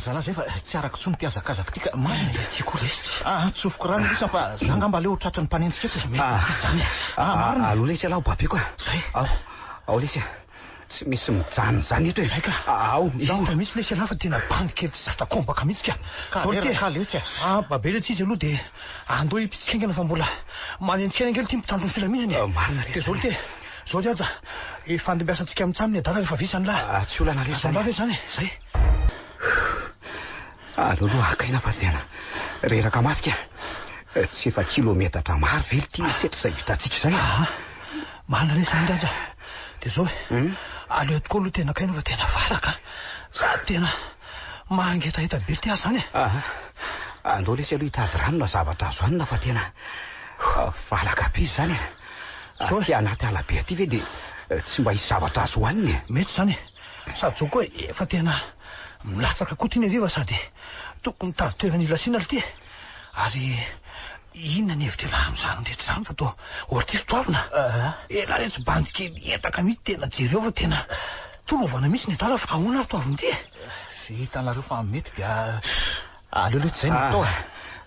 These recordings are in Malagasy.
Zala zay fa tsy araka tsony ty azakazaka ty ka marina tiako le. Tsofoko rano isa fa za ngamba leo tratran'ny mpanenjika eto zany. Marina. Aloha lesy alao babeko e. Zay. Ao lesy. Tsy misy mijany zany eto e. Ao. Ita misy lesy alafa tena bandika tsy zatra kombaka mihitsy ka. Ka letsy. Babe le tsisy aloha de andao ipitsikengana fa mbola manenjika engely ty mitandrony filaminany. Marina de zao te. Zao aza efa andebiasantsika mitsaminy adala rehefa visany la. Tsy olana lesy zany. Zany. Zay. Lolo akaina fa tena reraka mafika. Tsy efa kilometatra maro vely ty setra izay vitantsika izay. Marina le zany aza. De zao aleo tokoa aloha tena kaina fa tena valaka. Sady tena mangetaheta be ty azy zany. Andao lesy aloha hitady ranona zavatra azo anina fa tena valaka be zany. Ty anaty alabe aty ve de tsy mba hisy zavatra azo hoaniny. Mety zany. Sady zao koa efa tena milatsaka koa ty ny ariva sady tokony tady toerana ilasiana le ty. Ary inona ny hevitra laha amin'izany rehetra zany fa toa ohatry toavina. La rehetra bandikely entaka mihitsy tena jereo fa tena tolovana mihitsy ny adala fa ahoana toaviny ty. Sy hitanareo fa mety dia aleo le tsy zay natao.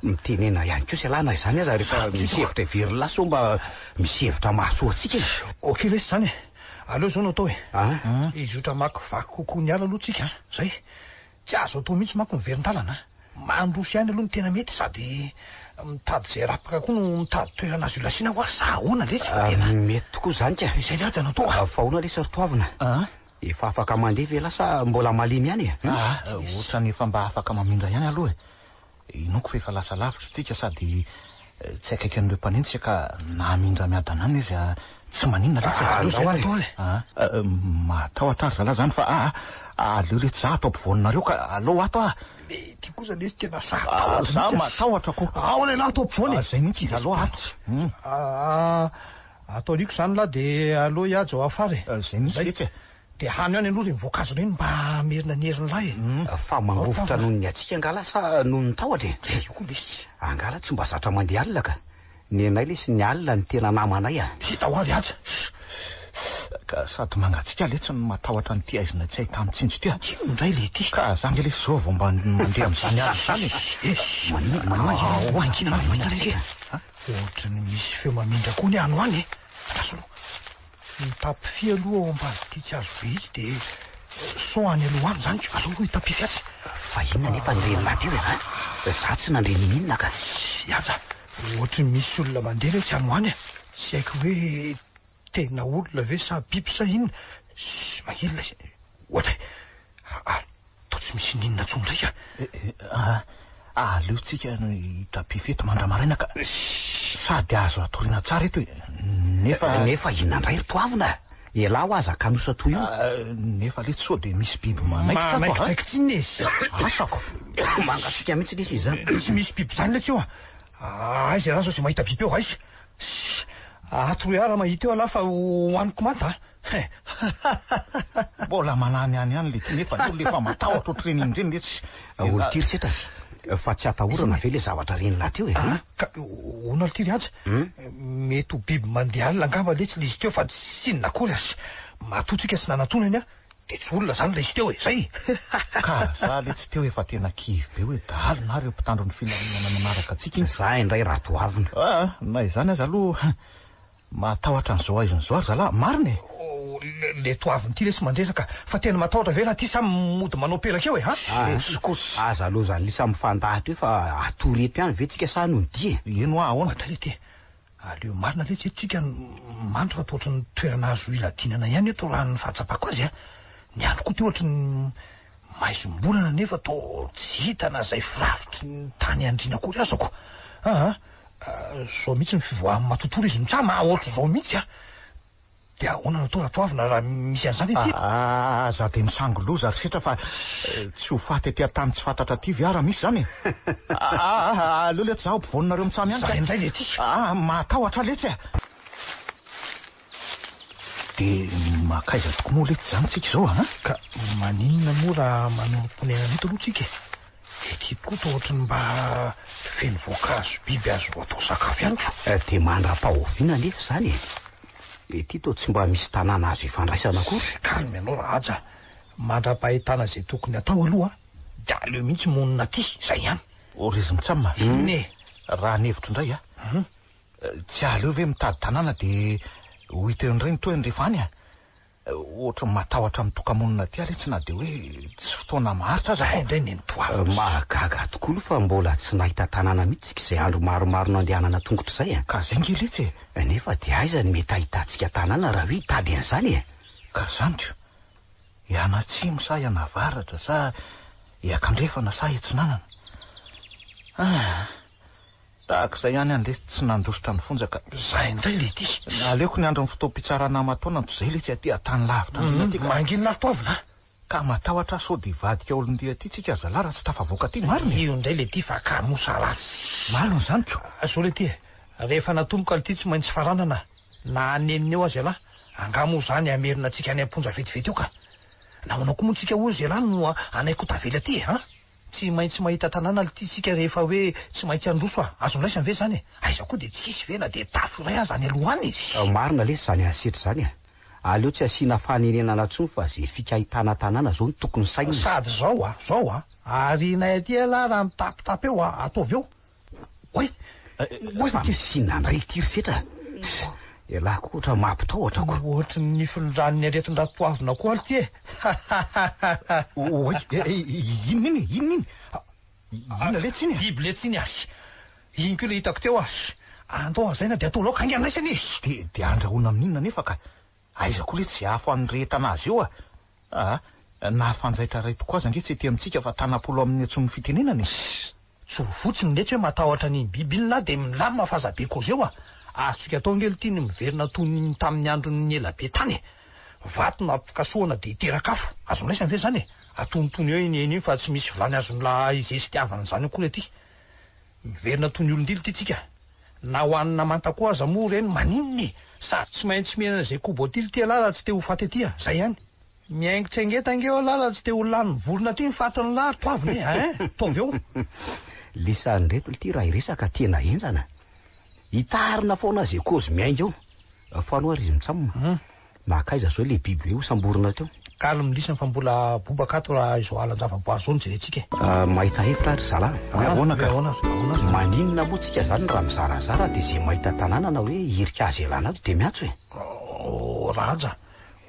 Mitenena ihany koa sialana izany aza rehefa misy hevitra heverina so mba misy hevitra mahasoa antsika. Okey lesy zany. Aleo zao natao e. Izy otra mako vaky kokoa ny ala aloha tsika. Zay. Tsy azo atao mihitsy mako miverin-dalana. Mandroso ihany aloha ny tena mety sady mitady zay rapaka koa no mitady toerana azo ilasiana ho sa ahoana lesy fa tena. Mety tokoa zany ka. Izay le aza natao. Fa ahoana lesy ry toavina. Efa afaka mandeha ve lasa mbola malemy ihany e. Ohatra ny efa mba afaka mamindra ihany aloha e. Inoko fa efa lasa lavitra tsika sady tsy akaiky an'ireo mpanenjika ka namindra miadanana izy tsy maninona lesy. Matahotra ary zala zany fa aleo le tsy atao ampovoaninareo ka aleo ato ty kosa lesy tena za matahotra ko. Ao lehilahy atao ampovoany. Zay mihitsy aleo ato. Atao riko zany la de aleo hiajo ao afary. Zay mihitsy letsy. De hany ihany aloha reny voankazo reny mba merina ny herin'ny lahy. Fa mangofotra noho ny atsika angala sa noho ny tahotra e. Io lesy. Angala tsy mba zatra mandeha alina ka. Ny anay lesy ny alina ny tena namanay a. Hita ho avy aza. Ka sady mangatsika letsy ny matahotra ny ty aizina tsy ahita mitsinjo ty. Indray le ty. Ka zany lesy zao vao mba mandeha amin'izany azy zany. Hoankina lesy. Ohatra ny misy feo mamindra koa ny ano any e. Kasolo. Mitapify aloha ao ambadika tsy azo be izy de soany aloha any zany aloha hitapify azy. Fa inona nefa nireny teo e. Za tsy nandreny inona ka. Aza. Ohatra misy olona mandeha tsy ano any. Tsy haiko hoe tena olona ve sa biby sa inona. Mahilina ohatra to tsy misy ninona tsony ndray aleo tsika hitapify eto mandramaraina ka sady azo atoriana tsara eto nefa inona ndray ry toavina. Ela ho aza kanosa toy io. Nefa le sao de misy biby manaikitra ty nesy. Asako. Mangasika mihitsy lesy izy zany. Tsy misy biby zany le tsy eo aizy raha zao sy mahita biby eo aizy. Atoroy ara mahita eo alafa hoaniko manta. Mbola manany ihany le ty nefa lefa matahotra ohatreny indreny le tsy olo tiry setra. Fa tsy atahorana ve le zavatra reny laha teo e. Ka ona le tiry aza. Mety ho biby mandeha alina angamba le tsy le izy teo fa tsy inona akory azy. Matotsika sy nanatonany de tsy olona zany le izy teo e. Zay. Ka za le tsy teo efa tena kivy be hoe dahalo na reo mpitandro ny filaminana manaraka atsika iny. Za indray raha toavina. Na izany aza aloha matahotra an'izao aiziny zao ary zala marina e. Le toaviny ty lesy mandresaka fa tena matahotra ve raha ty samy mody manao peraka eo e. Aza aloha zany lisa mifandahatra eo fa atorety ihany ve tsika sa noho dia. Eno ahoana le ty. Aleo marina le tsika mandro fa toatra ny toerana azo iladinana ihany eto raha ny fahatsapako azy ny andro koa ty ohatra ny maizom-bolana nefa to tsy hitana zay firavitry ny tany andrina kory azako. Zao mihitsy ny fivoahan'ny matotoro izy mitsama ohatra zao mihitsy de ahoana natao ratoavina raha misy an'izany ty. Za de misangoloza ary setra fa tsy ho faty aty tany tsy fantatra ty viara misy zany. Aleo letsy zaho ampovoaninareo mitsamy ihany. Indray le ty. Matahotra letsy de makaiza toko moa letsy zany tsika zao ka maninona moa raha manomponena nito aloha tsika ty koa to ohatra ny mba feno voankazo biby azo atao sakafo ihany ko. De mandra-pahoviana nefa zany ty to tsy mba misy tanàna azo ifandraisana kory. Kalmy anao raha aja mandra-pahitana izay tokony atao aloha de aleo mihitsy monina aty zay ihany. Orizy mitsama ne raha ny hevitro indray tsy aleo ve mitady tanàna de ho hiten'ireny toeny rehefa any ohatra matahotra mitokamonina aty ale tsy na de hoe tsy fotoana maharitra aza indray ny toavy mahagaga tokoa fa mbola tsy nahita tanàna mihitsy izay andro maromaro nandehanana tongotra zay ka zay ngilitsy nefa de aiza ny mety ahitantsika tanàna raha hoe hitady an'izany ka zaniko ianatsimo sa ianavaratra sa iakandrefana sa hitsinanana tahak'izay ihany an'le tsy nandositra ny fonjaka zay indray le ty aleoko ny andro ny fotoam-pitsarana amatoana toy izay le tsy aty atany lavitra mangilina toavina ka matahotra sao de vadika olondia aty tsika zalara tsy tafavoaka aty marina io indray le ty fa kamosa ratsy malo ny zaniko zao le ty rehefa natomboka le ty tsy maintsy faranana na aneniny eo azy ala angamo zany amerina atsika any amponja vetivety io ka namanao koa moa tsika hoe zay lany no anaiko tavela aty tsy maintsy mahita tanàna ty sika rehefa hoe tsy maintsy androso azo raisany ve zany aiza koa de tsisy vela de tafo ray azy any alohany izy marina le zany asetra zany aleo tsy asiana fanenenana tsony fa zay fikahitana tanàna zao ny tokony saina sady zao ary nay aty ala raha mitapitapy eo ataovy eo fa misinandray tiry setra elahy ko ohatra mampitahotra ko ohatra ny finondran'ny aretin-dratoavina koa aly ty inona le tsiny biby le tsiny azy iny ko le hitako teo azy andao azaina de atao laoka anganaisany izy de andrahoana amin'inona nefa ka aiza koa le tsy afo an'nyretana azy eo na fanjaitra ray tokoa aza nge tsy ety amintsika fa tanapolo amin'ny antson'ny fitenenana tsy fotsiny le tsy hoe matahotra ny biby iny na de milamina fahazabe kozy eo azontsika atao ngely ty ny miverina tony tamin'ny andron'ny elabe tany vato na ampikasoana de iterakafo azo raisany ve zany atontony eo iny fa tsy misy vilany azon'la izay sy tiavana zany koa le ty miverina tony olondilo ty tsika na hoanina manta koa aza moa reny maninony sady tsy maintsy mihinana zay kobotily ty alala tsy te ho faty aty zay ihany miaingitsaingetangeo alala tsy te ho lany volona ty mifatiny lary toaviny taovy eo lisany reto ty raha iresaka tena enjana hitarina foana zay kozy miainga eo fa ano ary izy mitsamina makaiza zao le biby le osamborona teo kalo milisany fa mbola bobaka ato raha izo alan-java-boazy zao ny jerentsika mahita hevitra ary zala maninona moa tsika zany raha mizarazara de zay mahita tanàna na hoe hirika azy elana ato de miatso raja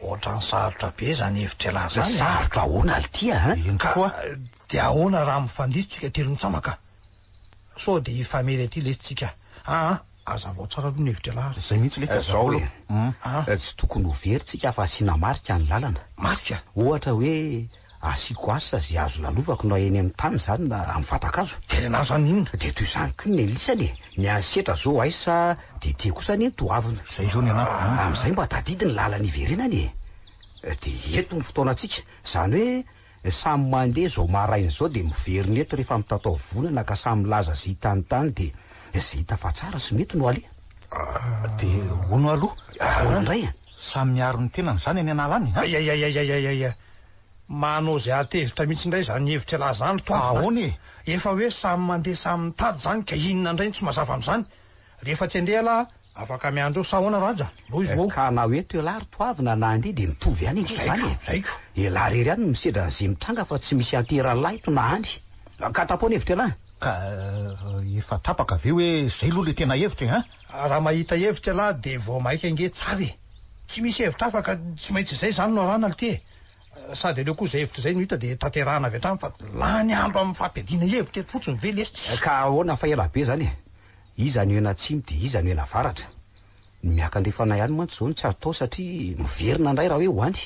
ohatra ny sarotra be zany hevitra elahy zany sarotra ahoana ly tia de ahoana raha mifandisitsika telo mitsamaka sao de ifamery aty lesitsika aza vao tsara aloha ny hevitra elahy zay mihitsy le zao le tsy tokony ho veritsika fa asiana marika ny lalana marika ohatra hoe asiko asa zay azo lalovako na eny amin'ny tany zany na amin'ny fatakazo tenana zany inona de toy izany koa ny lisany ny asetra zao aisa de te kosa ny toavina zay zao ny anao amin'izay mba tadidy ny lalany iverenany de eto ny fotoanantsika zany hoe samy mandeha zao marainy zao de miveriny eto rehefa mitatao vonana ka samy laza zay tanytany de zay hita fa tsara sy mety no ale de ono aloha ndray samy miaro ny tenany zany any analany manao zay atevitra mihitsy indray zany hevitra lahy zany toahony efa hoe samy mandeha samy mitady zany ka inona indray tsy mazava amin'izany rehefa tsy andeha ala afaka miandro eo sahoana raja lo izy vao ka na hoe toelary toavina na andeha de mitovy ihany izy zany zaiko elahy rery ihany misedra zay mitranga fa tsy misy anteralaito na andry ka tapoany hevitra elahy ka efa tapaka ve hoe zay loha le tena hevitra raha mahita hevitra lahy de vao maika ange tsara tsy misy hevitra afaka tsy maintsy zay zany no arana ly ty sady aleo koa zay hevitra zay no hita de tanterahana avy hatrany fa lany andro amin'ny fampiadiana hevitra eto fotsiny ve lesy ka ahoana fa ela be zany iza ny ena atsimo de iza ny ena varatra ny miakandrefana ihany mantsy zao ny tsy atao satria miverina indray raha hoe hoany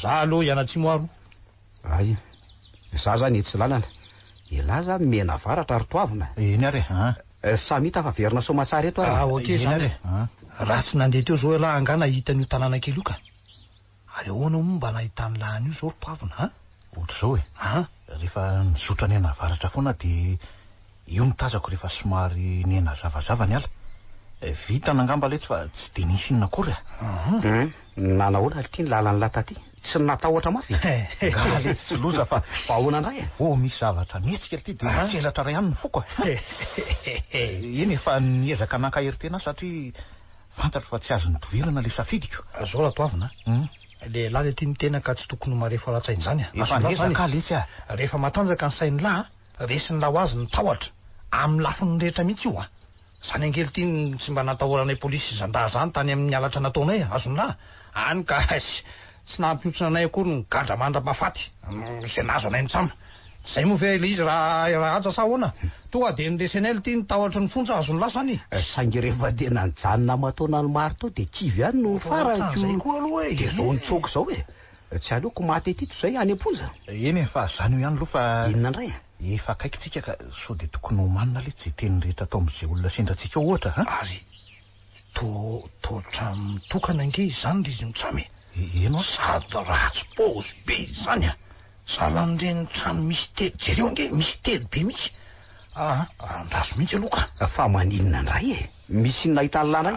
za aloha ianatsimo aro ay za zany etsy lalana elahy zany mena varatra ary toavina eny ary samy hita fa verina somatsara eto ary ok zany raha tsy nandeha teo zao elahy angana hitan'io tanàna kely io ka ary ahoana moa mba nahitany lahany io zao toavina ohatra zao rehefa mizotra ny ena varatra foana de io mitazako rehefa somary ny ena zavazava ny ala vita nangamba letsy fa tsy de nisy inona akory nanahoana ity ny lalany lataty tsy natahotra mafy letsy tsy loza fa ahoana indray misy zavatra mihetsika ly ty de tsy elatra ray ihany ny foko eny efa niezaka nankahery tena satria fantatra fa tsy azo nidoverana le safidiko zao raha toavina le lahy le tiany tena ka tsy tokony marefa ratsainy zany rehefa matanjaka ny sainy lahy resiny lahy ho azy ny tahotra amin'ny lafiny rehetra mihitsy io zany angely tiany tsy mba natahoranay polisy zanda zany tany amin'ny alatra nataonay azony lahy any ka tsy nampiotsina anay akory ny gadra mandra mafaty zay nazo anay nitsamo zay moa ve le izy raha aja sa ahoana tonga de ndesenay le tiany tahotra ny fonja azony lahy zany saingy rehefa tena nijanona mataona ny maro tao de kivy any no farazay koa aloha de zao nitsoko zao tsy aleoko maty etito zay any amponja eny fa zany ihany aloha fa inona ndray efa akaikitsika ka so de tokony ho manina le tsy teny rehetra atao am'izay olona sendratsika ohatra ary totra mitokana nge zany izy mitsamy eno sady ratsy pôzy be zany salan'ireny trano misy telo jereo nge misy telo be mihitsy andraso mihitsy aloha ka fa maninona ndray misy nahita lalàna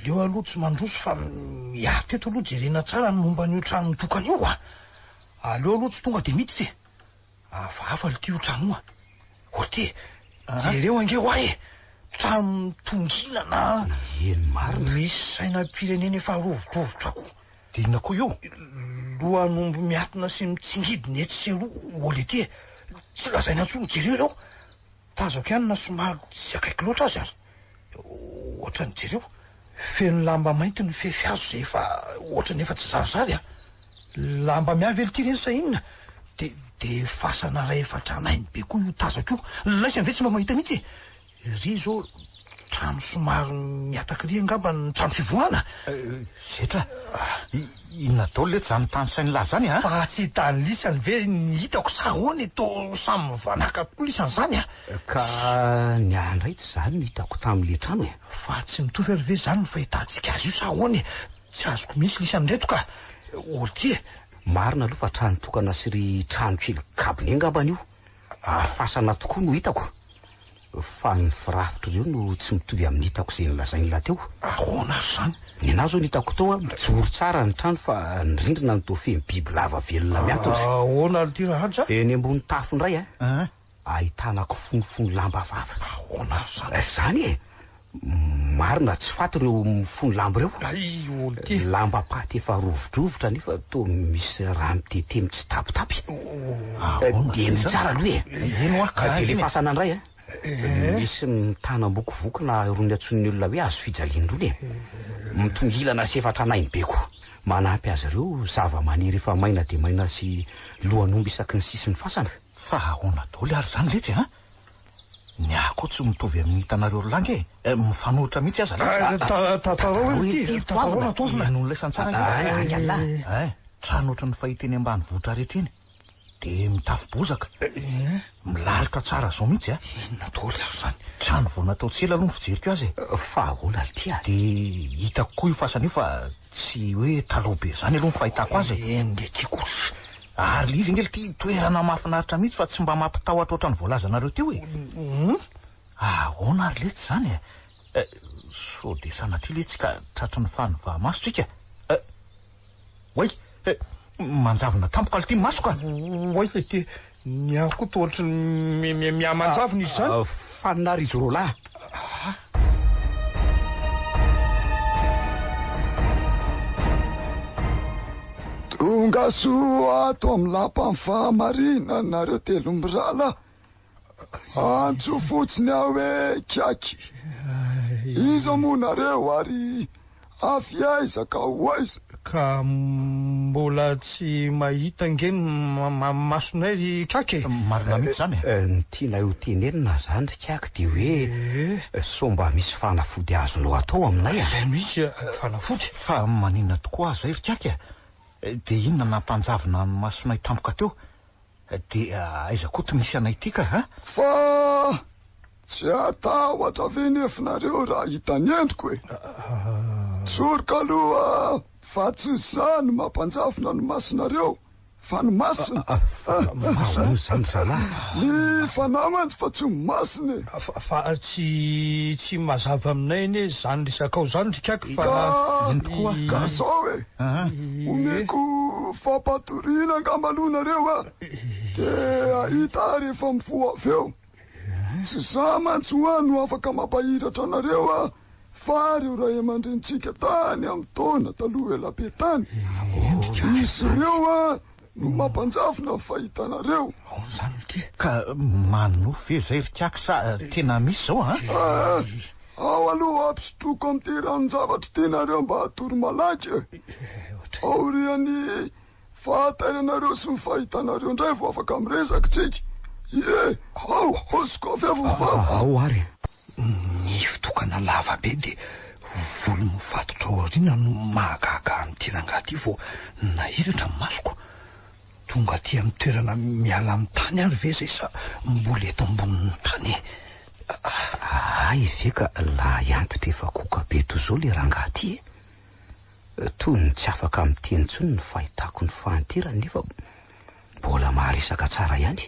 leo aloha tsy mandroso fa miary teto aloha jerena tsara ny momba n'io trano mitokana io aleo aloha tsy tonga de mity ty afa le tio trano ote jereo ange ho ahy trano tongina na eny marina misy sainam-pirenena efa rovodrovotrako dina koa io lohanombo miatina sy mitsingidiny etsy sy aloha ole ty tsy lazaina ntsony jereo zao tazako ihany na somary tsy akaiky loatra azy ary ohatrany jereo feno lamba mainty ny fefy azo zay efa ohatrany efa tsy zarizary lamba miavy ely ty reny sa inona de fasana ray efa tranainy be koa io tazako io laisany ve tsy mba mahita mihitsy ry zao trano somary miataky ry angamba ny trano fivoahana zetra inona dao le zany tany sainy lahy zany fa tsy tany lisany ve ny hitako sa ahoany to samy vanaka koa lisany zany ka ny andray tsy zany no hitako tamin'le trano fa tsy mitovy ary ve zany ny fahitantsika azy io sa ahoany tsy azoko misy lisany reto ka olo ty marina aloha fa trano tokana sy ry trano kely kabony angambany io afasana tokoa no hitako fa ny firafitra ireo no tsy mitovy amin'ny hitako izay nilazainy lahy teo ahoana zany ny anazy zao ny hitako tao mijoro tsara ny trano fa ny rindrina no toa feno biby lava velona miato ahoana ty raha aja eny ambony tafo ndray ahitanako fonofony lamba vava ahoana zany marina tsy faty ireo mifono lamba ireo olo ty lamba paty efa rovodrovotra nefa toa misy raha mitete mitsitapitapy de mitsara aloha eno de le fasana ndray misy mitanam-bokovoky na rony antson'ny olona hoe azo fijalian'irony mitongilana sy efatra nainy beko manampy azy ireo zava-maniry efa maina de maina sy lohanomby isaky ny sisy ny fasana fa ahoana daoly ary zany letsy ny ako tsy mitovy amin'ny hitanareo rolangy mifanohitra mihitsy aza letsy trano ohatry ny fahiteny ambany vohitra rehetra eny de mitafy bozaka milalika tsara zao mihitsy inona daoly ary zany trano vao natao tsela aloha ny fijeriko azy fa ahoana ty de hitako koa io fasana io fa tsy hoe taloha be zany aloha ny fahitako azy de tiako ary le izy ngely ty toerana mahafinaritra mihitsy fa tsy mba mampitahotra ohatran'ny voalazanareo teo ahoana ary letsy zany so de sanatria letsy ka tratry ny fanovaha-maso tsika oay manjavona tampoka ality maso ka oay le ty ny ako to ohatry ny miamanjavona izy zany fanina izy ro lahy tonga soa ato amin'ny lampany fahamarina nareo telombirala antso fotsiny aho hoe kiaky iza moa nareo ary afiaizaka ho aiza ka mbola tsy mahita ngeny masonay ry kiaky marina mihitsy zany ny tiana io tenenina zany ry kiaky de hoe somba misy fanafody azonao atao aminay misy fanafody fa maninona tokoa zay ry kiaky de inona nampanjavina ny masonay tampoka teo de aiza koa to misy anay tika fa tsy atahotra ve nefinareo raha hitany endriko tsoroka aloha fa tsy zany mampanjavina ny masonareo fa ny masina zany zala ny fanamantsy fa tsy masina fa tsy mazava aminay ene zany resaka ao zany rikaky fa ka sao omeko fampatorina angamalonareo de ahita rehefa mifoa avy eo sy za mantsy hoany no afaka mampahiratra anareo fary io ray aman-drenitsika tany amin'ny taona taloha ela be tany. Izy ireo no mampanjafina ny fahitanareo. Ka manofa ve zay rikako sa tena misy zao ao aloha ampisotroko amin'ity ranon-javatra tianareo mba hatory malaky. Ao riany fahatainanareo sy ny fahitanareo indray vao afaka miresaka tsika. Ao hosiko avy avovava. Ao ary. Ny fitokana lava be dia volo mifatotra aoriana no mahagaga amin'ity rangahy ity vao nahiratra ny masoko. Tonga aty amin'ny toerana miala amin'ny tany ary ve zay sa mbola eto ambonin'ny tany? Ay ve ka la iantitra efa koka be toy izao le rangahy ity. Toy ny tsy afaka miteny intsony ny fahitako ny fahanterany nefa mbola maharesaka tsara ihany.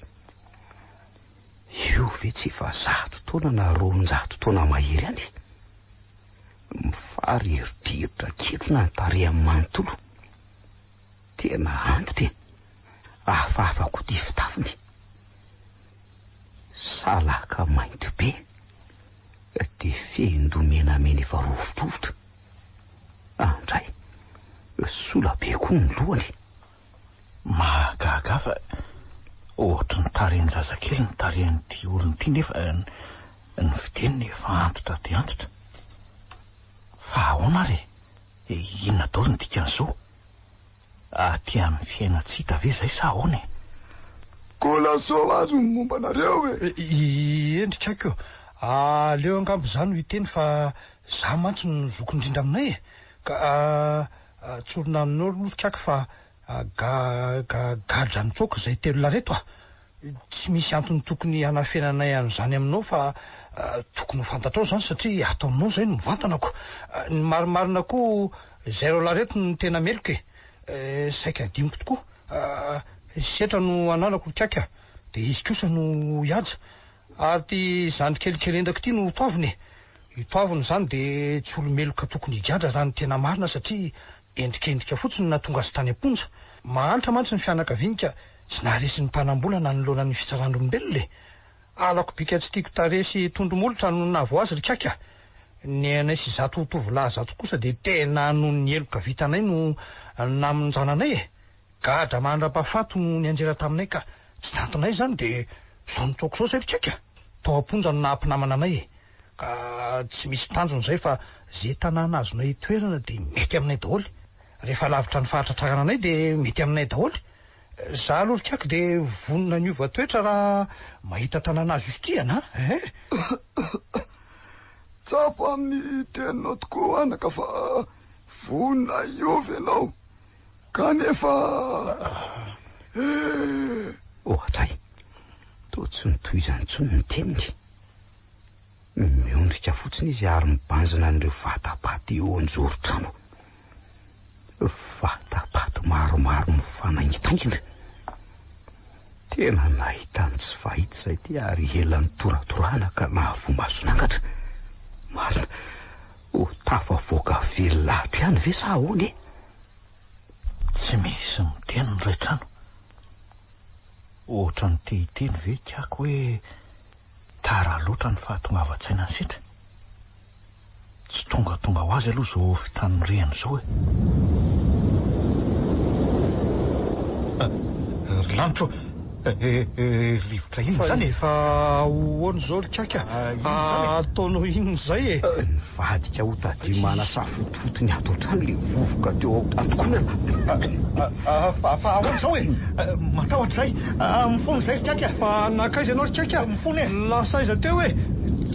Io ve tsy efa 100 taona na 200 taona mahery ihany. Mifary heritreritra ketrona ny tarehy amin'ny manontolo. Tena antitra afafako dia fitafiny. Salaka mainty be dia fendomenamena efa rovitrovotra. Andray sola be koa ny lohany. Mahagaga fa ohatra ny tarehany zazakely ny tarehan'ity olona ity nefa ny fiteniny efa antitra dia antitra. Fa ahoana re? Inona daholo ny dikan'izao? Aty amin'ny fiaina tsy hita ve zay sa ahoana? Kolasao azo ny mombanareo endrikako aleo angambo zany ho iteny fa za mantsy no zokindrindra aminay ka tsorona amin'olokako fa gadra ny tsoko zay telo lareto tsy misy antony tokony hanafenanay an'izany aminao fa tokony ho fantatrao zany satria ataonao zay no mivantanako. Ny marimarina koa 0 lareto ny tena meloko saika adimiko tokoa. Setra no ananako kaka dia izy kosa no hiaja ary zandry kelikely endako ity no toaviny. Itoaviny zany dia tsy olomeloka tokony higadra raha ny tena marina satria endrikendrika fotsiny na tonga azy tany am-ponja. Mahantra mantsy ny fianakavinika tsy naharesy ny mpanambolana nylona ny fitsarandolombelona. Alako bika tsy tiako taresy tondromolotra no navo azy rikaka. Ny anay sy zato tovolahy zato kosa dia tena no ny eloka vitanay no namonjananay gadra mandra-pahafato no ny anjera taminay ka tsy tantonay zany dia zao nitsoko zao zay rikaka. Tao am-ponja no nahampinamana anay ka tsy misy tanjony zay fa zay tanàna azonay toerana dia mety aminay daholo. Rehefa lavitra ny fahatratrarana anay dia mety aminay daholo. Za aloha rikaka dia vonona ny ova toetra raha mahita tanàna azo istiana. Tsapo amin'ny teninao tokoa anaka fa vonona iova ianao kanefa ohatray toa tsy nitohizany intsony ny teniny. Miondrika fotsiny izy ary mibanjina an'ireo vatapaty eo anjoro-trano. Vatapaty maromaro mifanaingitaingina. Tena nahitany tsy fahita izay ty ary elan'ny toratorana ka nahavomasonangatra. Marina ho tafavoaka very lahatra ihany ve sa ahoana? Tsy misy miteny ny rehetrano. Ohatra ny tehiteny ve tiako hoe tara loatra ny fahatongavan-tsaina ny sitra. Tsy tonga ho azy aloha zao fitanyrehany zao lanitro rivotra iny zany fa ahoana zao rikaka ataonao inona zay nivadika ho tadimana safotofotony ato an-trano le vovoka teo atokona. Fa ahoana zao matahotra zay mifony zay rikaka. Fa nakaiza ianao rikaka mifony lasaiza teo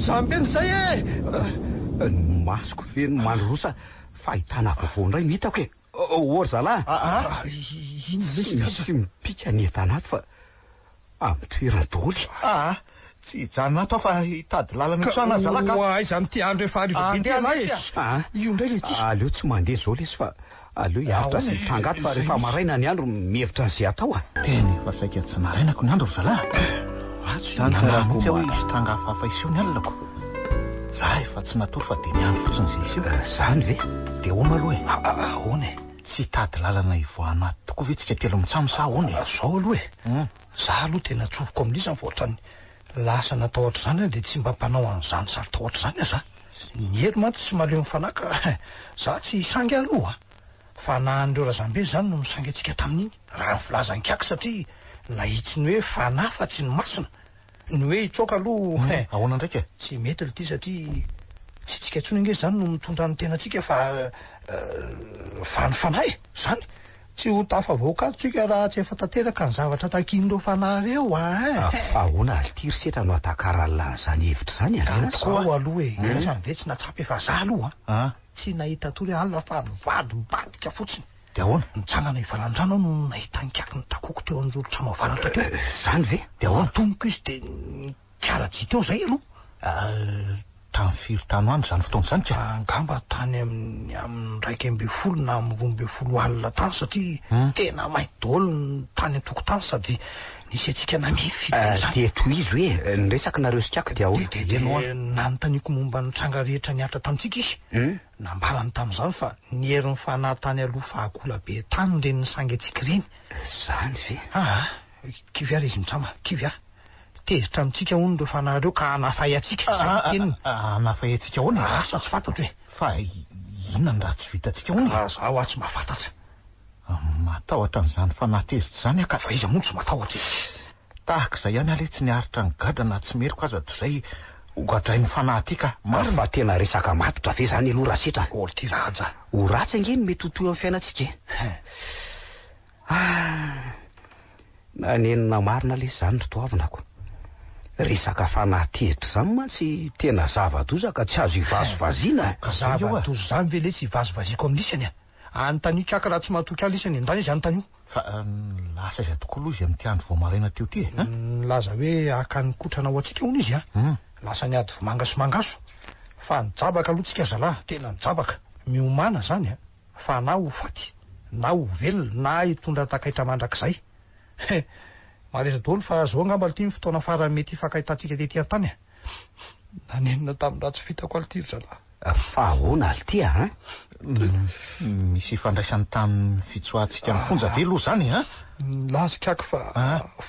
jambeny zay masoko ve no mandrosa fahitana vaovao indray mitako ory zalahy. Misy mipika ny etanato fa amin'ny toerana daholy. Tsy janato fa hitady lalana tsana zalaka. Aiza amin'ity andro efa arivabentelay io indray le ty. Aleo tsy mandeha zao lesy fa aleo hiaritra sy mitrangato fa rehefa maraina ny andro mihevitra an'izay atao teny fa saika tsy narainako ny andro zalahy. Tantarako hoe isy tranga hafahafa iseho ny alinako. Za efa tsy natory fa dia ny andro fotsiny zay iseho. Zany ve? Dia hoana aloha ahoana tsy tady lalana ivoanaty tokoa ve tsika telo mitsamo sa ahoana? Zao aloha za aloha tena tsovoko amin'izany fa ohatrany lasa natao ohatr'izany dia tsy mba mpanao an'izany sarotao ohatr'izany aza. Ny hery mantsy sy maleo mifanaka. Za tsy sangy aloha. Fa nahandreo Razambe zany no misangy antsika tamin'iny. Raha filazan-kiako satria nahitsy ny hoe fanahy fa tsy ny masina. Ny hoe itsoaka aloha. Ahoana ndraika? Tsy mety ity satria tsy tsika intsony ange zany no mitondra ny tenantsika fa ny fanahy zany. Tsy ho tafavoaka tsika raha tsy efa tanteraka ny zavatra takin'ireo fanahy reo ahoana Alitiry setra no atakaran'la zany hevitra zany tokoa aloha zany ve tsy natsapy efa za aloha tsy nahita tory alina fa mivady mibadika fotsiny. De ahoana? Nitsangana ivalan-drano no nahita nikaky ny takoko teo an'zoro tramavaratra teo. Zany ve? De ahoana tomoko izy de kiara-dy teo zay aloha. Tamin'ny firy tano andro zany fotoana zany ka? Angamba tany amin'ny 12 na amin'ny 12 alina tany satria tena mainty daholo ny tany an-tokotany sady nisy antsika namify de tohizo hoe niresaka nareo sikako de ahoana? Nanontaniako momba ny tranga rehetra niatra tamintsika izy. Nambalany tamin'izany fa ny herin'ny fanahy tany aloha fahakola be tany reny ny sangy antsika reny. Zany ve? Kivy ary izy mitrama, kivy tezitra amintsika hono ireo fanahy reo ka hanafay atsika teniny. Hanafay atsika hono? Asa tsy fantatro hoe. Fa inona ny raha tsy vitantsika hono? Zaho aho tsy mahafantatra. Matahotra n'izany fanahy tezitra zany aka. Fa izy moa tsy matahotra. Tahaka izay ihany ale tsy niaritra ny gadra na tsy meriko aza toy izay hogadray ny fanahy aty ka. Fa tena resaka matotra ve zany aloha raha setra? Ty raja. Ho ratsy angeny mety ho toy amin'ny fiainantsika. Nanenina marina le zany ry toavinako. Resaka fanahy tezitra zany mantsy tena zava-dozaka tsy azo hivazovaziana. Zava-dozo zany ve le tsy hivazovaziako amin'isany anontaniako aka raha tsy mahatoky ala isany andany izy anontanio. Fa lasa izy atoko aloha izy amin'ity andro voamaraina teo ty laza hoe aka ny kotrana ho antsika hono izy lasa ny ady vomanga sy mangaso. Fa nijabaka aloha tsika zalahy, tena nijabaka miomana zany fa na ho faty na ho velona na hitondra takaitra mandrakizay. Mareza daholo fa zao angamba ity ny fotoana farany mety hifankahitantsika tetỳ an-tany. Nanenina tamin'ny raha tsy vitako Alitiry zalahy. Fa ahoana Ality misy ifandraisany tamin'ny fitsoahantsika ny fonja ve aloha zany lazikako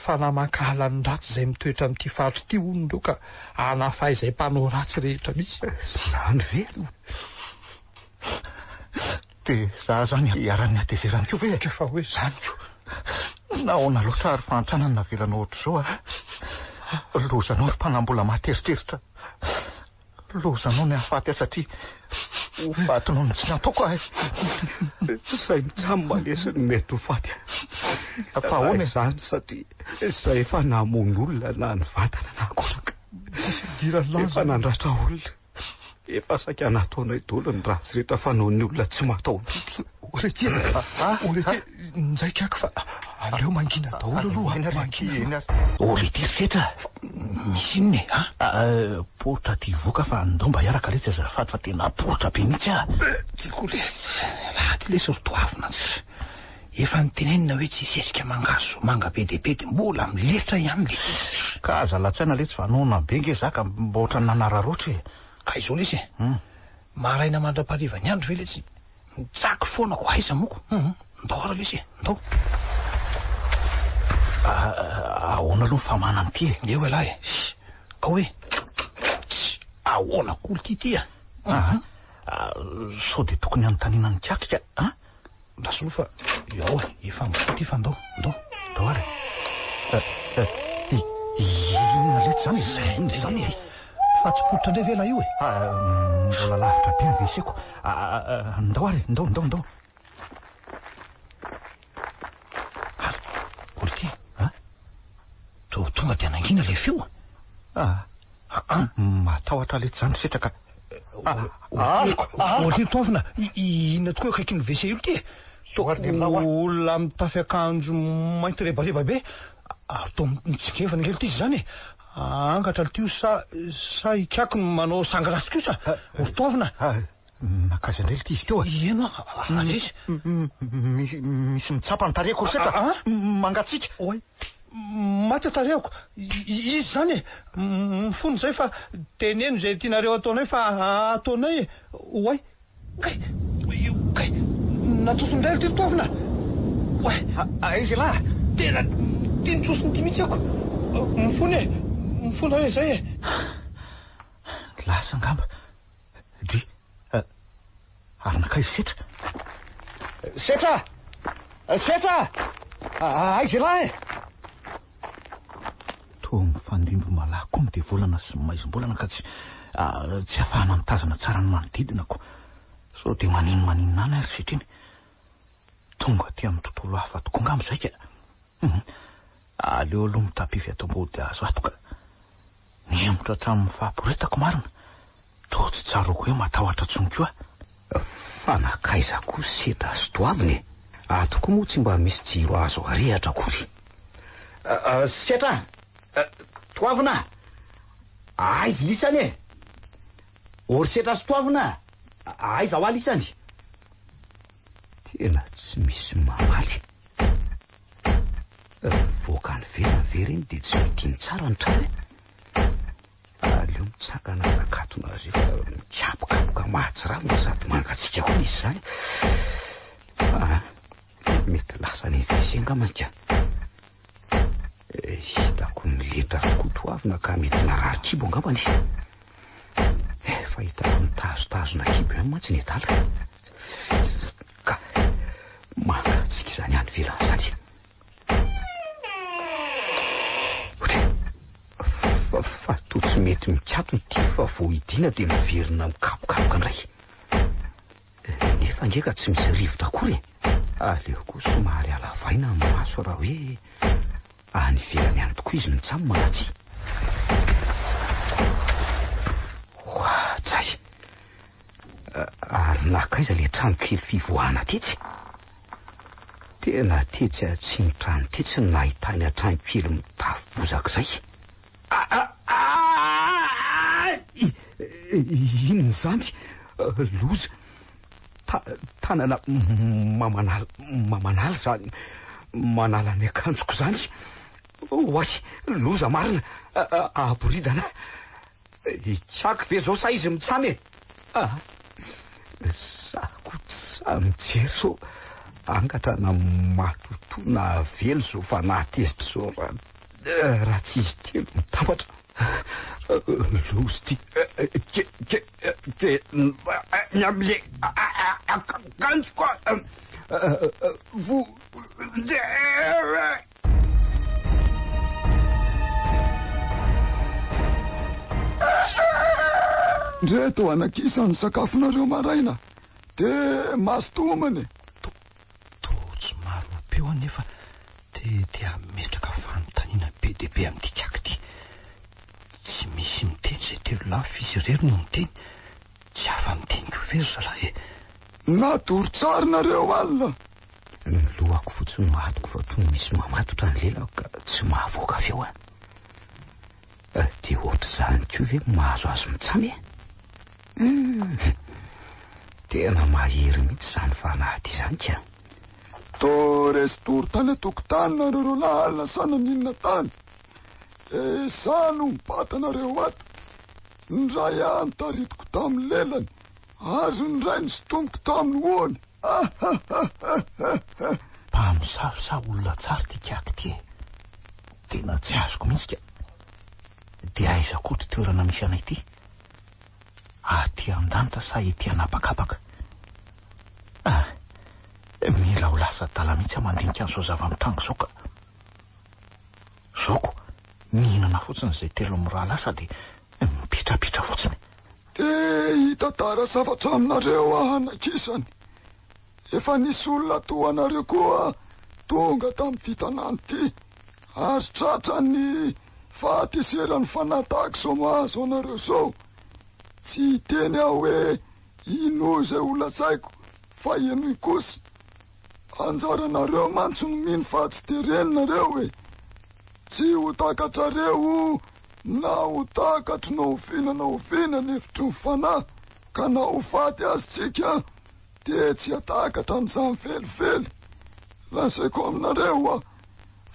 fa namankahala ny ratsy izay mitoetra amin'ity faritra ity hono ndreo ka hanafay izay mpanao ratsy rehetra misy. Zany ve? De za zany iara-ny atezerany ko ve? Fa hoe zany ko nahoana loatra ary fanantranany navelana ohatr'izao lozanao ry mpanambola materitreritra. Lozanao ny hafaty satria ho fatinao ny tsy nataoko Zay mitsamo malesiny mety ho faty. Fa ahoana zany satria zay efa namono olona na ny vatana na akoraka. Efa nandratra olona. Efa saika nataonay daholo ny ratsy rehetra fanaon'ny olona tsy matao. Orety njaikako fa aleo mangina daholo aloha mangina. Orety setra misy inony poritra ty voaka fa ndao mba hiaraka le tsy azafady fa tena poritra be mihitsy tiako le lahaty le sortoavina efa nitenenina hoe tsy sesika mangaso manga be dehibe de mbola miletra ihany le ka aza latsaina le tsy vanona be nge zaka mba ohatra ny nanararoatra ka izao lesy maraina mandra-pariva ny andro ve le tsy mitsako foana ko aiza moko ndao ara lesy ndao ahoana aloha famana am'ty eo elahy ka hoe ahoana kolo ty sao de tokony anontaniana ny kiakika ndasolo fa ao efa mity fa ndao ary inona lety zany zany fa tsy poritra ndray ve lahy io mbola lavitra be ny veseko ndao ary ndao olity tonga de nangina le feo matahotra lety zany setraka olity toavina inona tokoa akaiky ny vese io ty olona mitafy akanjo mainty rebareba be atao mitsingevana kely ty zany angatra l'tio sa ikako manao sangrasy kosa ortoavina nakazy andray lity izy teo ino alesy misy mitsapa ny tareko setra mangatsika maty tareako izy zany mifony zay fa teneno zay tianareo ataonay fa ataonay oay kay natosondray ty toavina izy lahy tena tinitsosiny ty mihitsy ako mifony hoe zay lasa angamba ary nakaiza setra. Setra aiza lahy to mifandimbo malaky koa de volana sy maizom-bolana ka tsy afahana mitazana tsara ny manodidinako. So de maninona any ary setra iny tonga ty amin'ny tontolo hafa tokoa ngamo zay ka. Aleo aloha mitapify ato-body azo ato ka niemotra hatramin'ny fahamporetako marina to tsy tsaroko hoe matahotra tsony koa. Fa nakaiza koa setra azy toaviny atoko moa tsy mba misy jiro azo arehatra kory. Setra toavina aiza lisany e ory setra azy toavina aiza ho alisany. Tena tsy misy mamaly voaka ny vera iny de tsy mitiny tsara ny trano aleo mitsakana nakatona rehefa mikapokapoka mahatsiravina sady mangatsika koa izy zany. Mety lasa ny vesenga manka hitako ny letra kotoavina ka mety narary kibo angambany. Fa hitako ny tazotazona kibo ihany mantsy ny etala ka mangatsika izany any velana zany. Fa to tsy mety mikatony ty fa vo hidiana de miverina mikapokapoka ndray nefa ngeka tsy misy rivotra akory. Aleo koa somary alavaina ny maso raha hoe any velany any tokoa izy mitsamo manatsy. Oatsay ary nakaiza le trano kely fivoahana tetsy. Tena tetsy tsy ny trano tetsy ny nahitany atrano kely mitafo bozaka zay. Inony zany loza tanana mamanala zany manala ny akanjoko zany. Oay loza marina aboridana tsaky ve zao sa izy mitsamy sako tsa mijery so angatra na matotona velo so fa nahatezitra so raha tsy izy telo mitambatra lozy ty nyamle akanjoko vo ndreto anakisany sakafonareo maraina de mastomany to tsy maro peo anefa de ametraka fanontaniana be de be amin'ity kaky ty. Tsy misy miteny zay telo lafy izy rery no miteny tsy afa miteny ko very zalahy. natoro tsara nareo alina ny lohako fotsiny matoko fa toy misy mamatotra ny lelako ka tsy mahavoaka feo de ohatra zany ko ve mahazo azo mitsamy tena mahery mihitsy zany fanahy zany ka. to resy toro tany atokotany nareo lalina sananinona tany sano mibatanareo ato ndray any taritiko tamin'ny lelany ary ndray nysotomiko tamin'ny ony. Mpamosavosa olona tsara ty kaky ty tena tsy azoko mihitsy ka. De aiza kotra toerana misy anay ty aty an-danitra sa ety anapakapaka. Mila ho lasa dala mihitsy amandinika an'izao zava-mitango zao ka zoko mihinana fotsiny zay telo miraha lasa de mipitrapitra fotsiny. De hitantara zavatra aminareo anakisany efa nisy olona toanareo koa tonga tamin'ity tanàny ty ary tratrany fahateserany fanatahako zao mahazo anareo zao. Tsy teny aho hoe ino zay olasaiko fa eno kosa anjaranareo mantsy no mino fa tsy tereninareo hoe tsy ho takatrareo na ho takatry na ho fihinana efitry ny fanahy ka na ho faty azy tsika de tsy hatakatra an'izany felifely. Lasaiko aminareo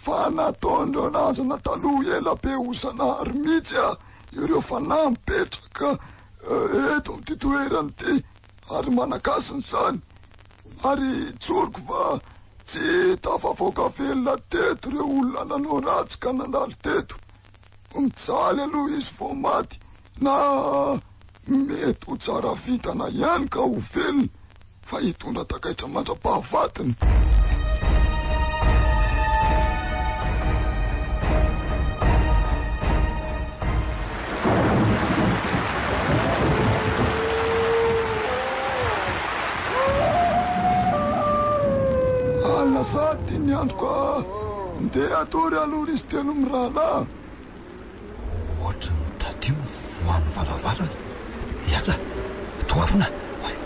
fa nataondreo anazana taloha ela be osanahary mihitsy ireo fanahy mipetraka eto am'ty toerany ty ary manakasiny zany ary tsoriko fa tsy tafavoaka velona teto reo olona nanao ratsy ka nandalo teto. Mitsaly aloha izy vo maty na mety ho tsara vitana ihany ka ho velona fa hitondra takaitra mandra-pahavatiny. Alina sady ny andro ka ndeha atory aloha izy telo mirahalahy. Ohatra ny tadio voan'ny varavarana. Iaka, toavina.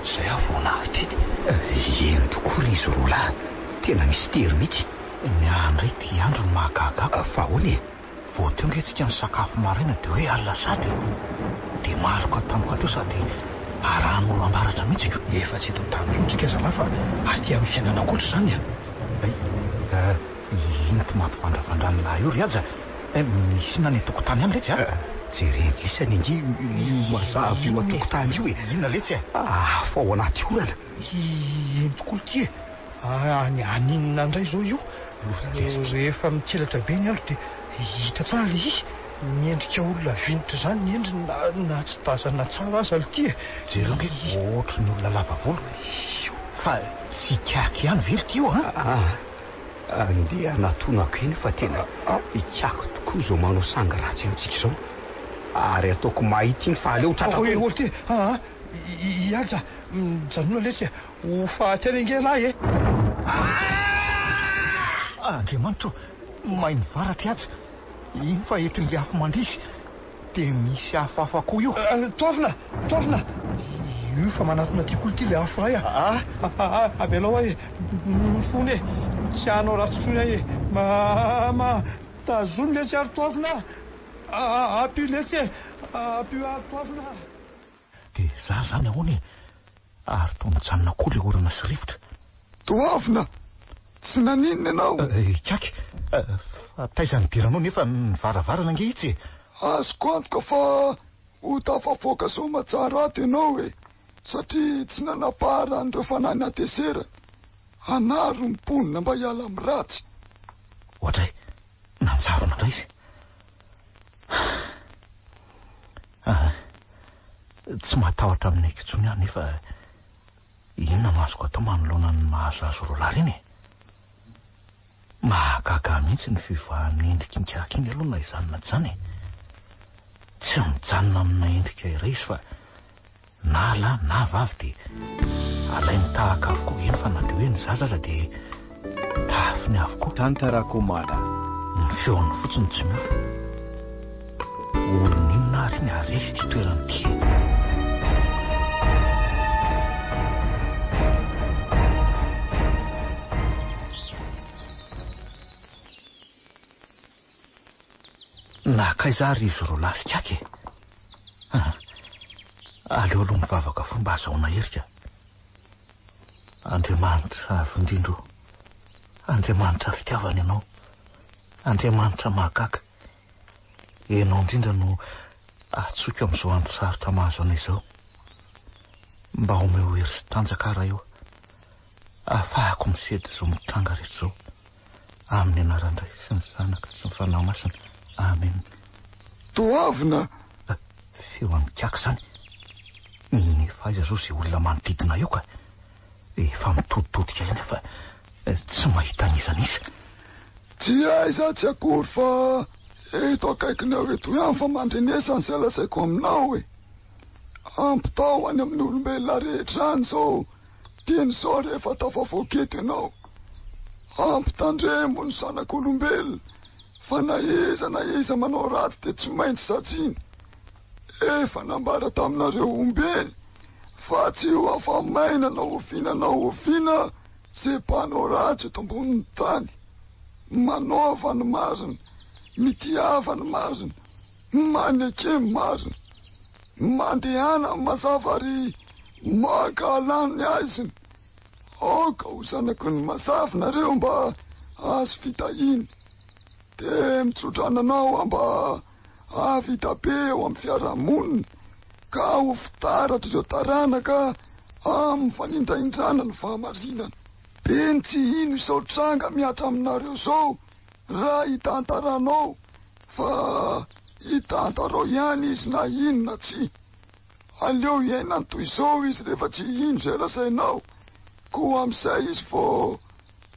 Zay avona teny. Eny tokory izy roa lahy. Tena misy tery mihitsy. Ny andray ty andro ny mahagaga. Fa hoany vao teo ngentsika ny sakafo maraina dia hoe alina sady. Dia maaloka tampoka teo sady arahan'olo ambaratra mihitsy. Efa tsy eto tanjontsika zalahy fa aty amin'ny fiainana koatra zany a. Ino ty mampivandravandrany lahy io ry aja. Misy na ny tokotany any letsy a. Jereny isany ingy mazava io atokotany io e. Inona letsy fa ao anaty orana. Eny tokoly ty aninona indray zao io. Rehefa mitselatra be ny andro dia hita tsara le izy. Miendrika olona vinitra zany ny endriny na tsy tazana tsara aza le ty e. Jereo nge ohatry ny olona lava volo. Fa tsy kiaky ihany very ty io andeha natonako eny fa tena ikako tokoa zao manao sanga ratsy amintsika zao. Ary ataoko mahita iny fa aleo tratrako. Olo ty ihaja mijanona letsy ho fahaty ange lahy e. Andriamanitro, mahay mivaratra aza. Iny fa entin'le afo mandrisy dia misy hafahafa koa io. Toavina io fa manatona ty koly ty le afo ray abelao ahy mifony e. Tsy hanao ratsotsony ahy e. Tazony letsy ary toavina. Apio letsy e. Apio ary toavina. Dia za zany ahoany ary toa mijanona koa le orana sy rivotra. Toavina, tsy naninona ianao. Kaky, taizany diranao nefa ny varavarana nge itsy. Azoko antoka fa ho tafavoaka so matsara ato ianao e. Satria tsy nanapahara an'ireo fanahy natesera. Anaro ny mponina mba hiala amin'ny ratsy. Ohatray, nanjavona indray izy. Tsy matahotra amin'ny ekitsony any nefa inona no azoko atao manoloana ny mahazoazo roa lahy reny e. Mahagaga mihitsy ny fivoahan'ny endrika nikahaka iny aloha na izany na zany e. Tsy mijanona amina endrika iray izy fa na lahy na vavy dia alainy tahaka avokoa eny fa na dia hoe ny zaza aza dia tafiny avokoa. Tantarako mala. Ny feony fotsiny tsy miofa. Olona inona ary ny aresy ty toerany ty. Nakaizary izy roa lahy sy kaky e. Aleo aloha mivavaka fomba azahoana herika. Andriamanitra avindindro. Andriamanitra fitiavana ianao. Andriamanitra mahagaga. Ianao indrindra no atsoka amin'izao andro sarotra mahazo anay izao. Mba omeo hery sy tanjaka raha eo. Ahafahako misedy izao mitranga rehetra izao. Amin'ny anaran'Iray sy ny Zanaka sy ny Fanahy Masina. Amen. Toavina. Feo amikako zany. Ny faiza zao izay olona manodidina eo ka efa mitoditodika ihany fa tsy mahita nizanisa. Tsy aiza tsy akory fa eto akaikiny ao eto ihany fa mandrenesany izay lazaiko aminao e. Ampitao any amin'ny olombelona rehetra any zao teny zao rehefa tafavoaketo ianao. Ampitandremo ny zanak'olombelona fa na iza manao ratsy dia tsy maintsy satsiana. Efa nambara taminareo ombeny fa tsy ho afamaina na ofiana zay mpanao ratsy eto ambonin'ny tany. Manaova ny marina, mitiava ny marina, maneke ny marina, mandehana mazava ary mankalany ny aiziny. Aoka ho zanaky ny mazava nareo mba azo fitahiny. Dia mitsotrananao amba avita be eo amin'ny fiarahamonina ka ho fitaratra ireo taranaka amin'ny fanindraindrana ny fahamarinana. Beny tsy ino izao tranga miatra aminareo zao raha hitantaranao fa hitantarao ihany izy na inona tsy. Aleo iainany toy izao izy rehefa tsy ino izay lazainao koa amin'izay izy vo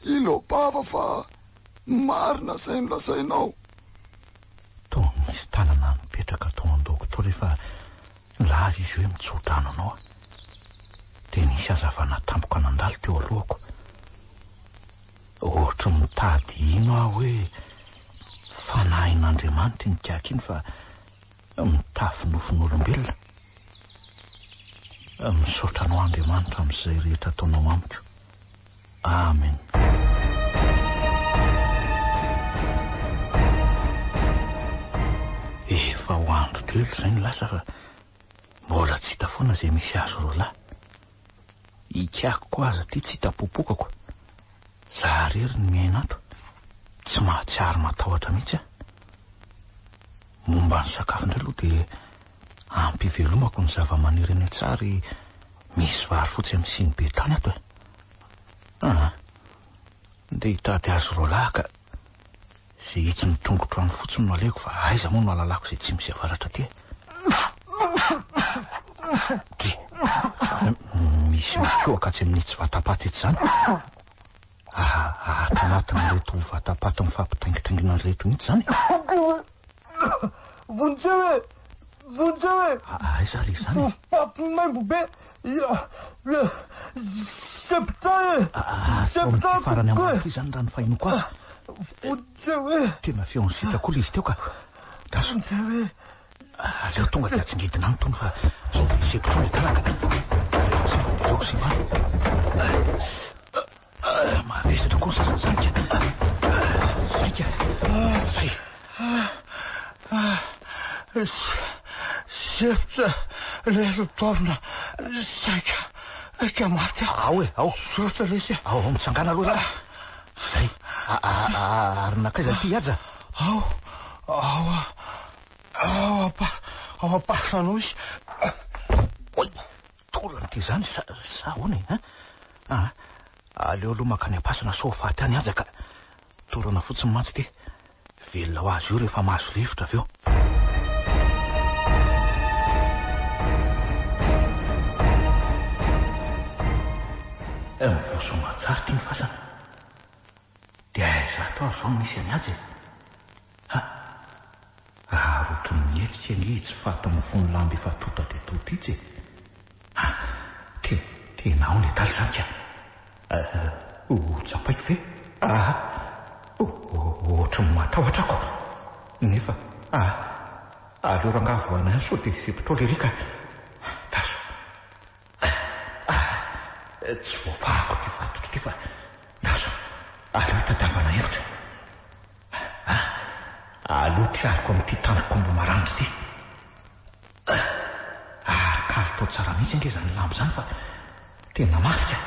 ilobava fa marina izay nolazainao. Toa misy tanana mipetraka tao an-dokoto rehefa laza izy hoe mitsodrano anao dia nisy hazavana tampoka nandalo teo alohako. Ohatra mitady ino aho hoe fanahin'Andriamanitra iny kiaka iny fa mitafy nofon'olombelona. Misaotra anao Andriamanitra amin'izay rehetra ataonao amiko. Amen. Efa ho andro telo izay ny lasa fa mbola tsy hita foana izay misy azo roa lahy. Ikiako koa aza ty tsy hita popokako. Za rery ny miaina ato, tsy mahatsiaro matahotra mihitsy aho. Momba ny sakafo indray aloha dia ampivelomako ny zava-maniry eny an-tsary misy vary fotsy amin'ny siny be tany ato e. Dia hitady azo roa lahy ka izay hitsy ny tongotro any fotsiny no aleko fa aiza moa no alalako izay tsy misy avaratra ty. Misy mikoaka tsy amin'ny tsy vatapaty etsy izany. Ato anatin'ireto vatapaty mifampitaingitaingina reto mihitsy izany. Vonjeo e! Aiza ry izany? Maimbo be! Septa e! Septa farany ambany izany raha ny fahinoko azy. Vonjeo e! Tena feon'ny sitrako ilay izy teo ka. Vonjeo e! Aleo tonga dia atsingidina any tony fa septra ny talaka. Simba sy many. Maresatra koa sasany zaika. Zay. Septra le rotorna zaika. Eka maty. Ao e, ao. Sotra lesy. Ao, mitsangana aloha lahy. Zay. Ary nakaiza ty aja? Ao apasanao izy. Oi, tolany ty zany sa hoany e? Aleo aloha makany apasana so faty any aja ka torana fotsiny mantsy ty. Velona ho azy io rehefa mahazo rivotra avy eo. Mivosoma tsara ty ny fasana. Dia aiza atao zao misy any aja e? Raha rotro mihetsika ny tsy fata mifony lamby efa tota dia tota itsy e. Tena ao ny daly zany ka. Tsapaiko ve? Ohatra ny matahotra ako. Nefa aleo rangavoana any sao dia sepitra le rika. Taso. Tsy voafahako ty fatotra ty fa taso. Aleo tadavana hevitra. Aleo tiariko amin'ity tanakombo maranitra ty. Kary tao tsara mihitsy ange zany lambo zany fa tena mafika.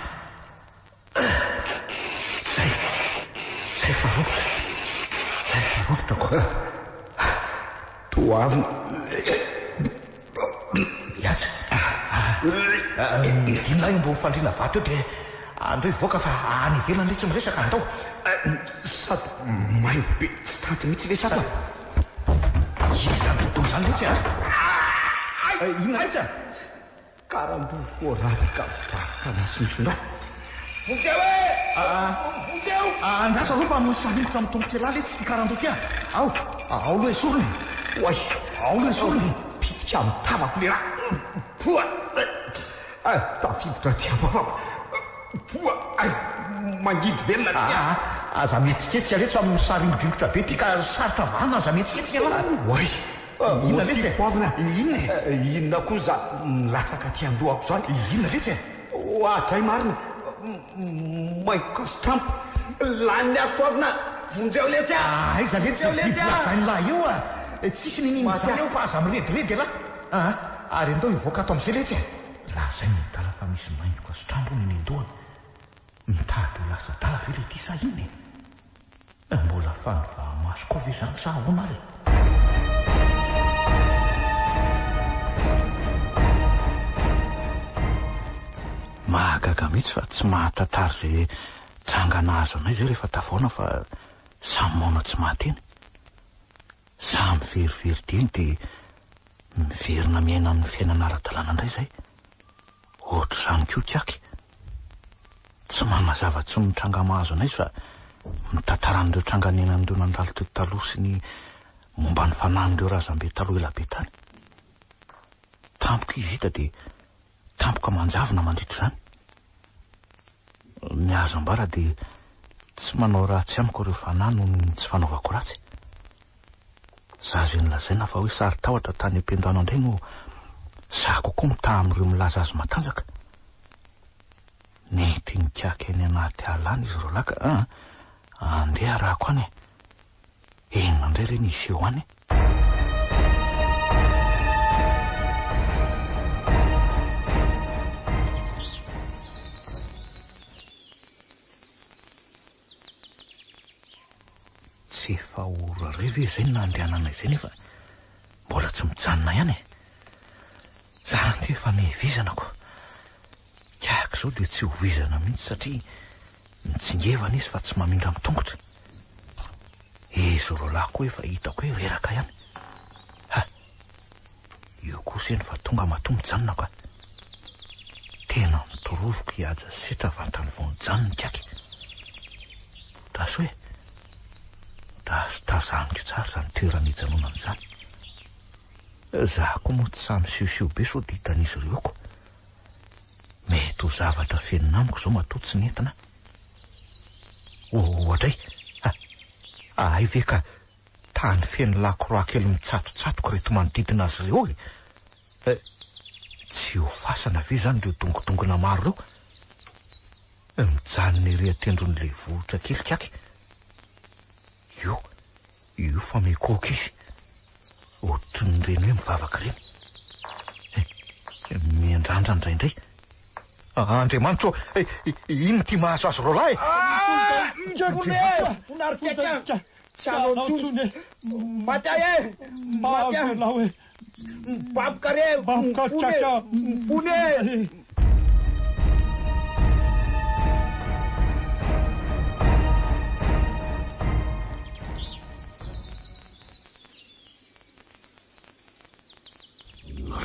Zay farofotra koa. Toavina. Iaza. Dina io mbo mifandrina vato eo dia andreo hivoaka fa any ivelany le tsy miresaka andao. Sady maimbo be tsy tanty mihitsy le sato. Izany tontolo izany letsy inona letsy karambo voaravaka vakanasy misondrao. Vonjeo e! Vonjeo! Andraso aloha fa misalimbotra amin'ny tongotra lahy letsy ty karandoha ty ao loha esorony. Oay, ao loha esorony. Pitika amin'ny tavako le raha. Poa! Tafiditra ty amavako. Poa! Mangidy velona. Aza mihetsiketsy aleto fa misarimodringotra be ty ka sarotra vana aza mihetsiketsy ala. Oay! Inona letsy poavina. Inona koa za milatsaka ty andohako zany. Inona letsy Atray marina. Maikostramp lany atoavina. Vonjeo letsy aiza letsy bibilazany lahy io tsisy ninino zany eo fa aza mirediredy lahy. Ary andao hivoaka ato amin'izay letsy raha zay mitala fa misy maingo astrambo ny nendohany. Mitady lasa dala ve le ty sa iny mbola fanovaha-maso koa ve zany sa ahoana ary. Mahagaga mihitsy fa tsy mahatantara izay trangana azo anay zay rehefa tavoana fa samy maona tsy mahateny. Samy verivery teny dia miverina miaina amin'ny fiainana ara-dalàna indray zay. Ohatra izany koa tiaky. tsy manazava tsy mitranga mahazo anay fa mitantaran'ireo tranganenan'ireo nandalo teo taloha sy ny momba ny fanan'ireo razambe taloha elabe tany. Tampoka izy hita dia tampoka manjavona mandritra izany. Mihazo ambara dia tsy manao ratsy amiko ireo fanahy noho ny tsy fanaovako ratsy. Za izay nolazaina fa hoe sary tahotra tany am-piandano indray no za kokoa mitaha amin'ireo milaza azy matanjaka. Nety nikaka eny anaty ala any izy roalahy ka andeha rahako any. Enina indray ireny izy eo any. Tsy efa ora revy izay no nandehanana izay nefa mbola tsy mijanona ihany. Za ty efa mihivizanako. Kiako izao dia tsy hovizana mihitsy satria mitsingevana izy fa tsy mamindra mitongotra. Izy roalahy koa efa hitako hoe reraka ihany. Io kosa eny fa tonga matoa mijanona koa. Tena mitorovoko hihaja sitra vantany vao mijanona kiaky. Tasy hoe tazaniko tsara izany toerana hijanonana izany. Za koa moa tsy samy siosio be sao dia hitan'izy ireoko. Mety ho zavatra fenina amiko izao matoa tsy nentina. Ohatray ay ve ka tany feno lakoroa kely mitsatotsatoka reto manodidina azy ireo e. Tsy ho fasana ve izany ireo dongodongona maro ireo mijanona ery atendron'ilay vohitra kely kiaky. Io fa mekoka izy. Ohatran'ireny hoe mivavaka ireny. Miandrandra indraindray. Andriamanitra, ino ty mahazo azy roalahy?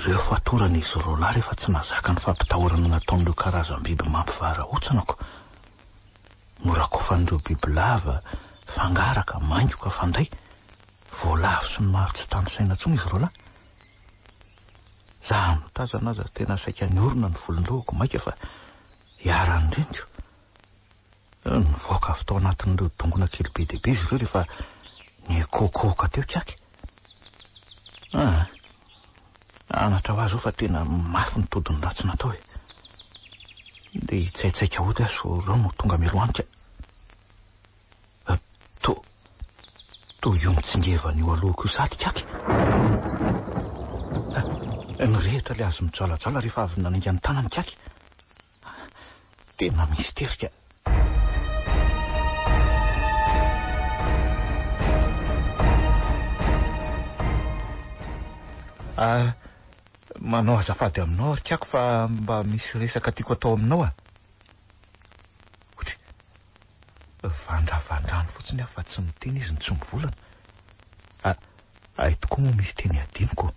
Rehefa atoran'izy roalahy rehefa tsy nazaka ny fampitahorana nataon'ireo karazam-biby mampivarahotsanako. Norakofan'ireo biby lava, fangaraka, maingoka, fanday, voalavo sy ny maro tsy tany saina intsony izy roalahy. Za mitazana aza tena saika ny orona ny volondohako maika fa hiarany reniko. Nivoaka avy tao anatin'ireo dongona kely be dia be izy ireo rehefa nikokoka teo kiaky. Anatra ho azy ho fa tena mafy ny todiny ratsy natao e. Dia hitsaitsaika hody azy ho reo no tonga milohanika. To io mitsingevana io alohako io sady kiaky. Nirehitra ilay azy mijalajala rehefa avy nanainga ny tanany kiaky. Tena misterika. Manao azafady aminao ary kiako fa mba misy resaka tiako atao aminao Ohatry vandravandrany fotsiny aho fa tsy miteny izy ny tsy mivolana. Ay tokoa moa misy teny adiniko.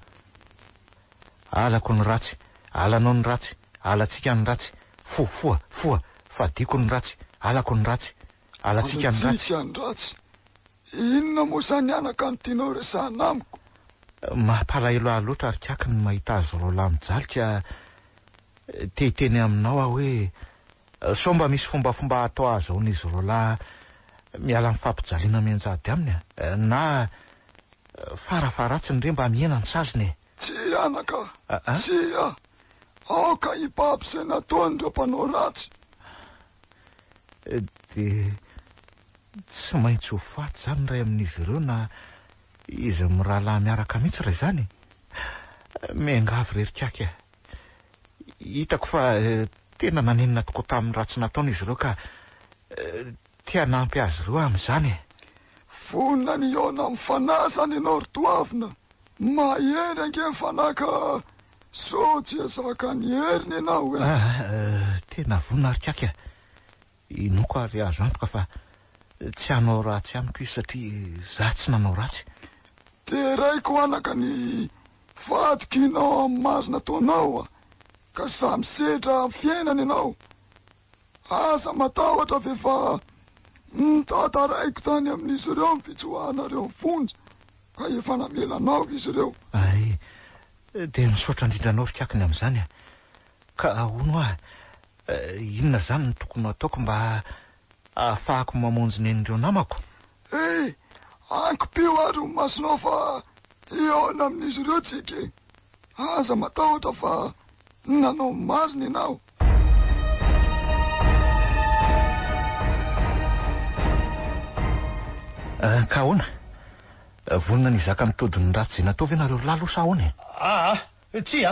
Alako ny ratsy, alanao ny ratsy, alatsika ny ratsy, foa, fadiko ny ratsy, alako ny ratsy, alatsika ny ratsy. Inona moa izany anaka ny tianao resahana amiko? Mampalahelo ahy loatra ary kiaky ny mahita azy roalahy mijalika. Teny aminao aho hoe sao mba misy fombafomba atao azy ao n'izy roalahy miala amin'ny fampijaliana mianjady aminy na farafaratsiny re mba miena ny saziny. Tsy anaka, tsy aoka hipampy izay nataon'ireo mpanao ratsy. Dia tsy maintsy ho faty izany ray amin'izy ireo na izy mirahalahy miaraka mihitsy ray izany. Miangavy rery kiaky. Hitako fa tena nanenina tokoa tamin'ny ratsy nataony izy ireo ka tia nampy azy ireo amin'izany. Vonona ny iona amin'ny fanahy izany ianao ritoavina. Mahery ange ny fanahy ka sao tsy ezaka ny heriny ianao tena vonona ary kiaky. Inoko ary azo antoka fa tsy hanao ratsy amiko izy satria za tsy nanao ratsy. Teraiko anaka ny vadikinao amin'ny mazy nataonao ka samy sedra amin'ny fiainana ianao. Asa matahotra ve fa nitantaraiko tany amin'izy ireo ny fitsoahanareo ny fonja ka efa namelanao izy ireo. Ay, dia misaotra indrindranao rikakiny amin'izany ka ahono inona zany no tokony ataoko mba ahafahako mamonjy nen'ireo namako? Ankopio ary ho masonao fa eona amin'izy ireo tsika. Aza matahotra fa nanao marina ianao. Ka ahoana? Vonona ny zaka mitody ny ratsy natao ve nareo lalo sa ahoana? Tsy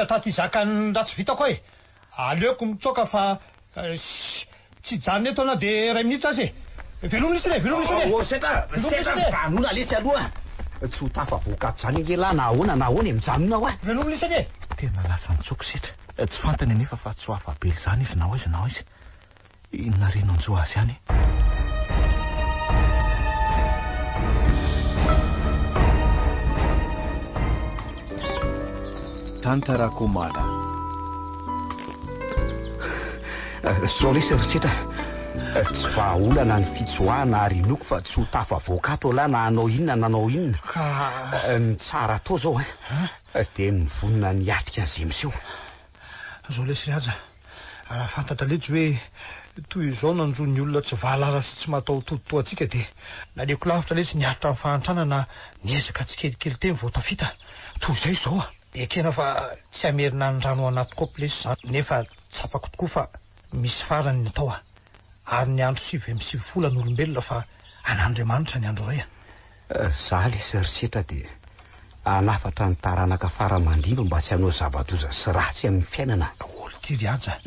ataty zaka ny ratsy vitako e. Aleoko mitsoka fa tsy janona eto na de ray minitra azy. Velomina seta mijanona lesy aloha. Tsy ho tafavoakato zany ngela na ahoana mijanona ao Velomina isany tena lasa mitsoko sitra. Tsy fantany nefa fa tsy ho afabely zany izy na izy. Inona reno anjo azy any? Tantarakomana. Zao lesy seta. Tsy vahaolana ny fitsoahana ary inoko fa tsy ho tafavoakato la na anao inona nanao inona. Ny tsara atao zao dia mivonona ny atrika ny zemiseo. Zao lesy aza raha fantatra letsy hoe toy izao nanjo ny olona tsy vahalara sy tsy matao totoa atsika dia naleoko lavitra lesy niaritra amin'ny fahantrana niezaka tsy kelikely teny vao tafita toy izay izao ekena fa tsy amerina ny rano anaty kaopy lesy zany nefa tsapako tokoa fa misy farany ny atao ary ny andro 7 ny olombelona fa an'Andriamanitra ny andro iray za lesy risetra dia anafatra ny taranaka faramandimba mba tsy hanao zava-doza sy ratsy amin'ny fiainana. Oltiry aja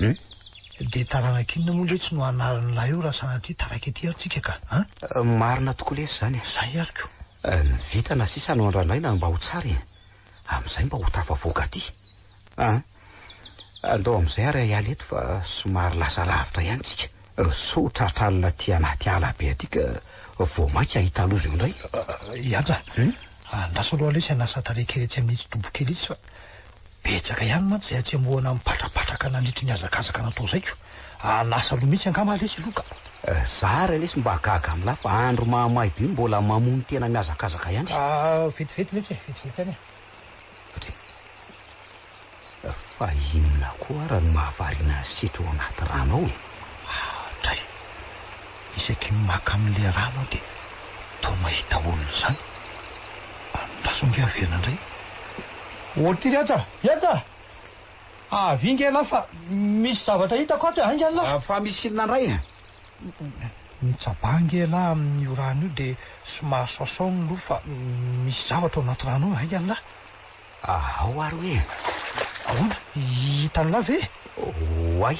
dia taranaka inona moa letsy no anaran'ilay eo raha sanatria taraka ety atsika ka marina tokoa lesy zany zay ariko vitana sisa no andranaina mba ho tsara amin'izay mba ho tafavoaka aty andao amin'izay ary iala eto fa somary lasa lavitra ihany tsika sotra tralina ty anaty ala be aty ka vao mainka ahita loza eo indray iaja andasa aloha lesy anasa tarekely etsy amin'itsy dobokely izy fa betsaka ihany mantsy izay atsemoana mipatrapatraka nandritry ny azakazaka natao zaiko anasa aloha mihitsy angamba lesy loka zara lesy mba gaga amila fa andro mahamay be mbola mamono tena miazakazaka ihany vetivety lesy vetivety any fa inona koa raha ny mahavariana setro ao anaty rano ao tray isaky maka amin'le rano dia toa mahita olona zany tasonge averina indray oltiry iaja vingela fa misy zavatra hitako ato angela fa misy inona ndray mitsabangela amin'io rano io dia somary soasao no fa misy zavatra ao anaty rano io angela ao ary hoe ahoana hitan'la ve oay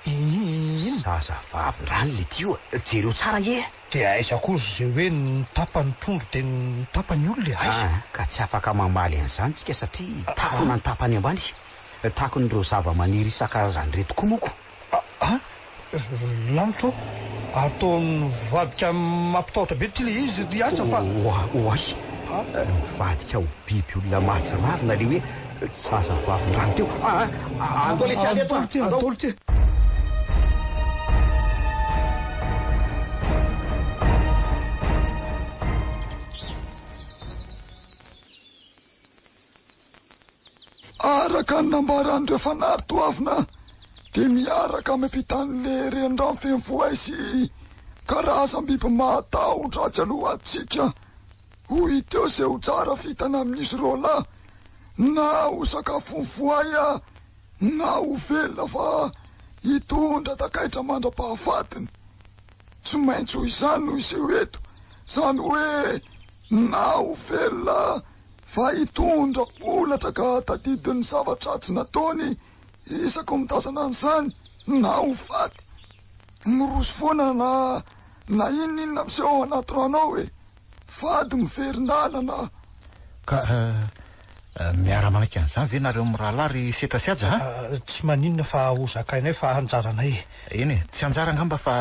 ino zazavavy rano le tio jereo tsara e dia aiza kozy zay hoe nitapany trondro dia nitapany olo le aiza ka tsy afaka mamaly an'izany tsika satria takona ny tapany ambany takon'ireo zava-maniry isan-karazany reto koa moko lanitro ataony vadika mampitahotra be ty le izy riasa fa oay mivadika ho biby olona mahatsirarina le hoe zazavavy rano teo andao lesy aly eto andao ty araka ny nambaran'ireo fanary toavina dia miaraka ampitan'le renirano fenfoay sy karazam-biby mahatahotra atsy aloha atsika ho iteo izay ho tsara fitana amin'izy ro lahy na ho sakafony foay na ho velona fa hitondra takaitra mandra-pahafatiny tsy maintsy ho izany no iseho eto zany hoe na ho velona fa hitondra olatra ka tadidin'ny zavatra tsy nataony isako mitazana an'izany na ho faty miroso foana na inona miseho anaty ranao hoe fady miverinalana ka miara-manaiky an'izany ve nareo mirahalahy ry setra sy aja tsy maninona fa ho zakainay fa anjaranay eny tsy anjara angamba fa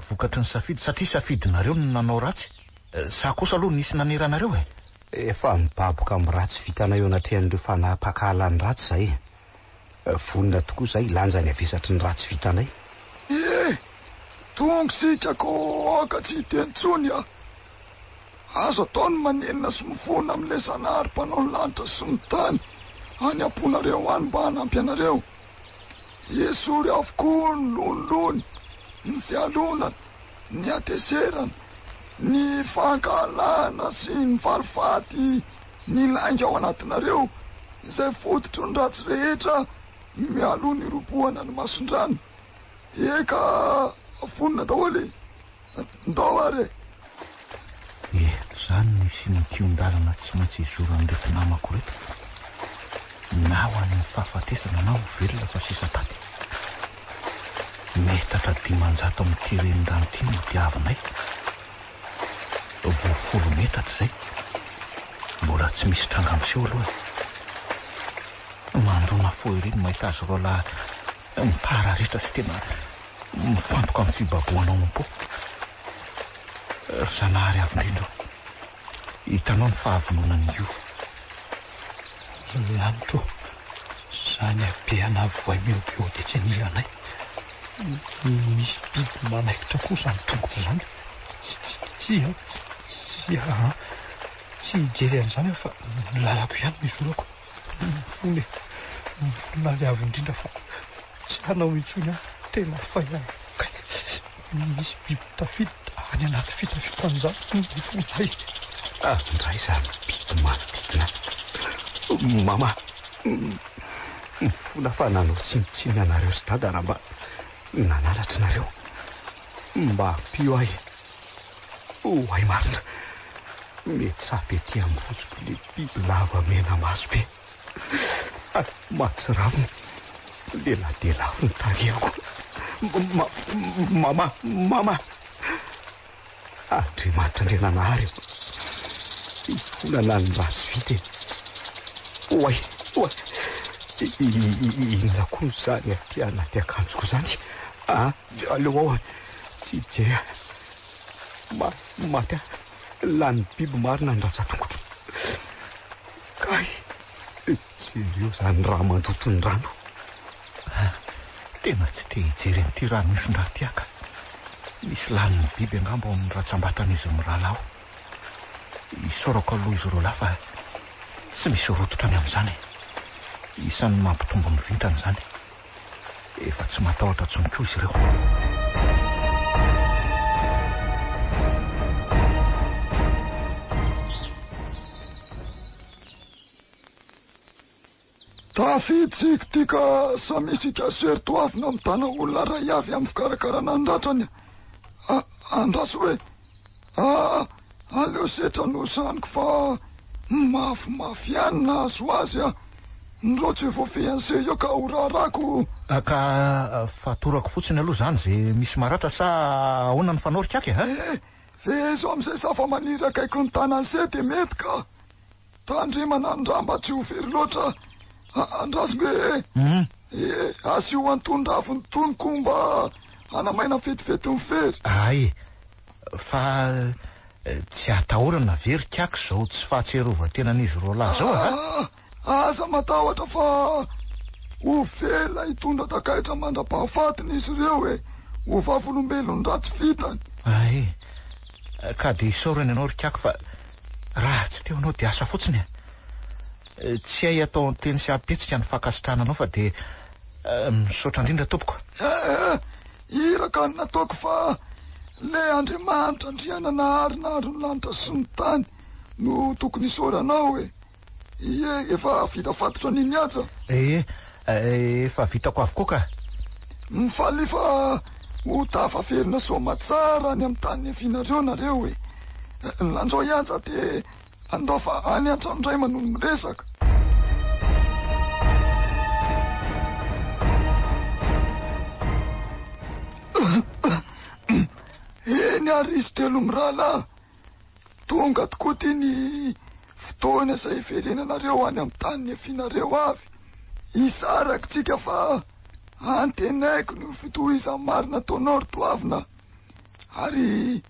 vokatry ny safidy satria safidinareo no nanao ratsy sa kosa aloha nisy naneranareo efa mibaboka amin'ny ratsy vitanay eo anatrehan'ireo fanapakahalan'ny ratsy zay vonina tokoa zay lanjany avesatry ny ratsy vitanay tonga sikako oka tsy hitentsony a. Azo ataony manenina sy mifona amin'ilay sanahary mpanao ny lanitra sy ny tany any amponareo any mba hanampy anareo. Esory avokoa ny lonolony, ny fialonana, ny ateserana, ny fankalana sy ny falifaty ny lainga ao anatinareo, izay fototry ny ratsy rehetra mialoha ny robohana ny mason-drano. Eka vonona daholy, ndao are. Zany ny sinikion-dalana tsy maintsy izoro an'ireto namako reto. Na ho an'ny fahafatesana na ho velona fa sisa taty. Metatra 500 amin'ity renirano ity no diavinay. Vo 10 metatra izay. Mbola tsy misy tranga miseho aloha. Mandrona fo ireny mahita azy roalahy mipararitra sy tena mifantoka amin'ny fibaboana ao am-po. Sanahary avy indrindra. Hitanao ny fahavononany io. Lanitro, zany abeana voay miobeo dia tsy nilanay. Misy biby manaikitra kosa ny tongotra izany. Tsy hijery an'izany fa lalako ihany mizorako. Mifonary avy indrindra fa tsy hanao intsony aho, tena fahia. Misy biby tafiditra any anaty fitafitan'izany mifonay. Ndray izany biby manodidina. Mama, mifona fa nanao tsinitsiny anareo sy dada raha mba nanalatra nareo. Mba ampio ahy. Hoay marina. Mety sapy ety amin'ny fotsiko le biby lava mena maso be. Matsy raviny. Lela dia lavo ny tarehako. Mama. Andriamanitra Andriananahary. Mifona ny ratsy vita. Oay. Inona koa izany aty anaty akanjoko izany? Aleo tsy jery. Maty lany biby marina ny ratsan-tongotra. Kay, jereo izany raha mandoto ny rano. Tena tsy te hijery an'ity rano misy-ndraha tiaka. Misy laniny biby angamba ao amin'ny ratsambatan'izy miralao. Isorako aloha izy roa lafa tsy misy rototra any amin'izany. Isan'ny mampitombo ny vintany izany. Efa tsy matahotra tsony koa izy ireo. Tafiditsika tika samisy kasery toavina mitana olona ray avy amin'ny fikarakarana ny ratrany. Andraso hoe aleo setra no saniko fa mafy ihany na azo azy a. Ndro tsy voafehan'se eo ka horarako. Ka fatorako fotsiny aloha zany zay misy maratra sa ahoana ny fanorika aky ha? Vezo amin'izay safa-maniry akaiky ny tanan'se dia mety ka tandrimana ny raha mba tsy ho very loatra. Andrasoko hoe asio antondraviny tonoko mba hanamaina fetifety ny fery. Ay, fa tsy atahorana very kiako zao tsy fahatserovan-tenan'izy roa lahy zao ha? Asa matahotra fa ho vela hitondra takaitra mandra-pahafatiny izy ireo ho vavolombelony ratsy vitany. Ay, ka dia isaorany ianao rikako fa raha tsy teo anao dia asa fotsiny. Tsy hay atao ny teny sy apetsika ny fankasitrananao fa dia misaotra indrindra tompoko. Iraka ny nataoko fa le Andriamanitra Andriananahary naharo ny lanitra sy ny tany no tokony isaoranao efa vita fatotra n'iny aza. Efa vitako avokoa ka. Mifaly fa ho tafaferina soma tsara any amin'ny tany efinareo nareo lanjao ihaja dia andao fa any an-tranoray manao miresaka. Eny ary izy telo mirahalahy. Tonga tokoa ty ny fotoana izay iverenanareo any amin'ny tany efinareo avy. Isarakitsika fa antenaiko ny fitohizan'ny marina taonao ry toavina. Ary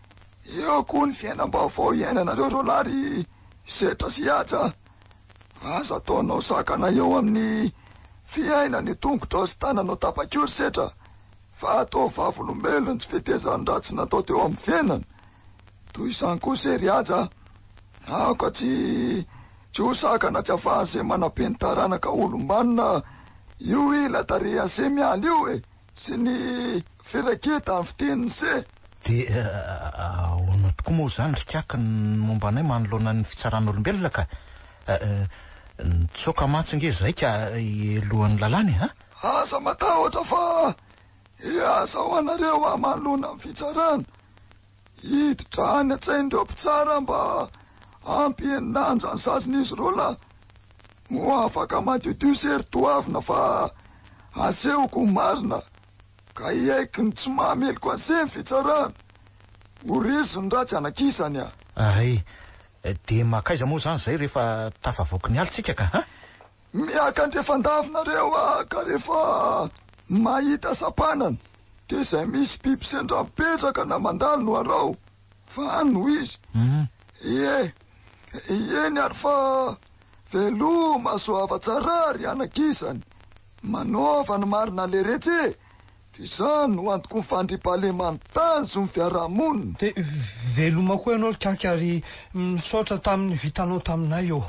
eo koa ny fiainam-baovao iainanareo roalary setra sy haja. Aza ataonao sakana eo amin'ny fiainany tongotra sy tananao tapa-kiory setra. fa atao vavolombelona tsy fitezany ratsy natao teo amin'ny fiainana. Toy izany kosa ery aza aoka tsy hosakana tsy afahan'izay manapeny taranaka olombanina io ila tare ase mialy io sy ny fireketa amin'ny fiteniny se. De ahoana tokoa moa zany rikaka ny momba anay manoloana ny fitsaran'olombelona ka nitsoaka matsinge zay ka lohan'ny lalàny ha? Aza matahotra fa aza ho anareo manoloana amin'ny fitsarana. Hiditra any an-tsain'ireo mpitsara mba ampienanja ny sasyn'izy rola mo afaka madiodio sery toavina fa asehoko marina ka hiaiky ny tsy mahameloko ase ny fitsarana orisy ny ratsy anakisany a. Ay, de makaiza moa zany zay rehefa tafavoaky ny alitsika ka ha? Miakandrefandavinareo ka rehefa mahita sapanana de izay misy biby sendra-mipetraka na mandalo no arao fa no izy. Ieny ary fa veloma soava-tsarary anakisany manaova ny marina le retsy izany no antoko ny fandripahalemantany sy ny fiarahamonina. De veloma koa ianao rikaka ary misaotra tamin'ny vitanao taminay eo.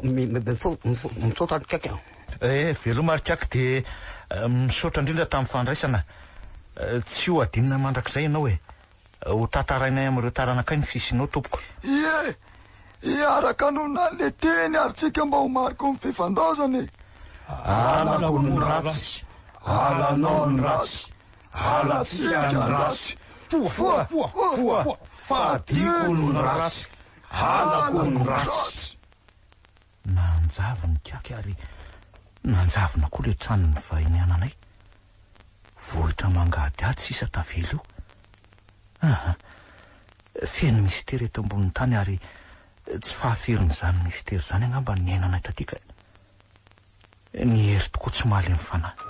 Misaotra rikaka. Veloma rikaka de misaotra indrindra tamin'ny fandraisana. Tsy ho adinina mandrakizay ianao ho tantarainay amin'ireo taranakay ny fisinao tompoko. Iaraka nona le teny ary tsika mba ho mariko ny fifandaozany. Alako ny ratsy, alanao ny ratsy, alatsika ny ratsy, foa, fadiko ny ratsy, alako ny ratsy. Nanjaviny kaka ary nanjavina koa le tranony vahiny ananay. Vohitra mangady ady sisa tavelo io. Feno mistera eto ambonin'ny tany ary tsy fahafirin'izany mistera izany angamba ny ainanay tatika. Ny hery tokoa tsy mahaly ny fanahy.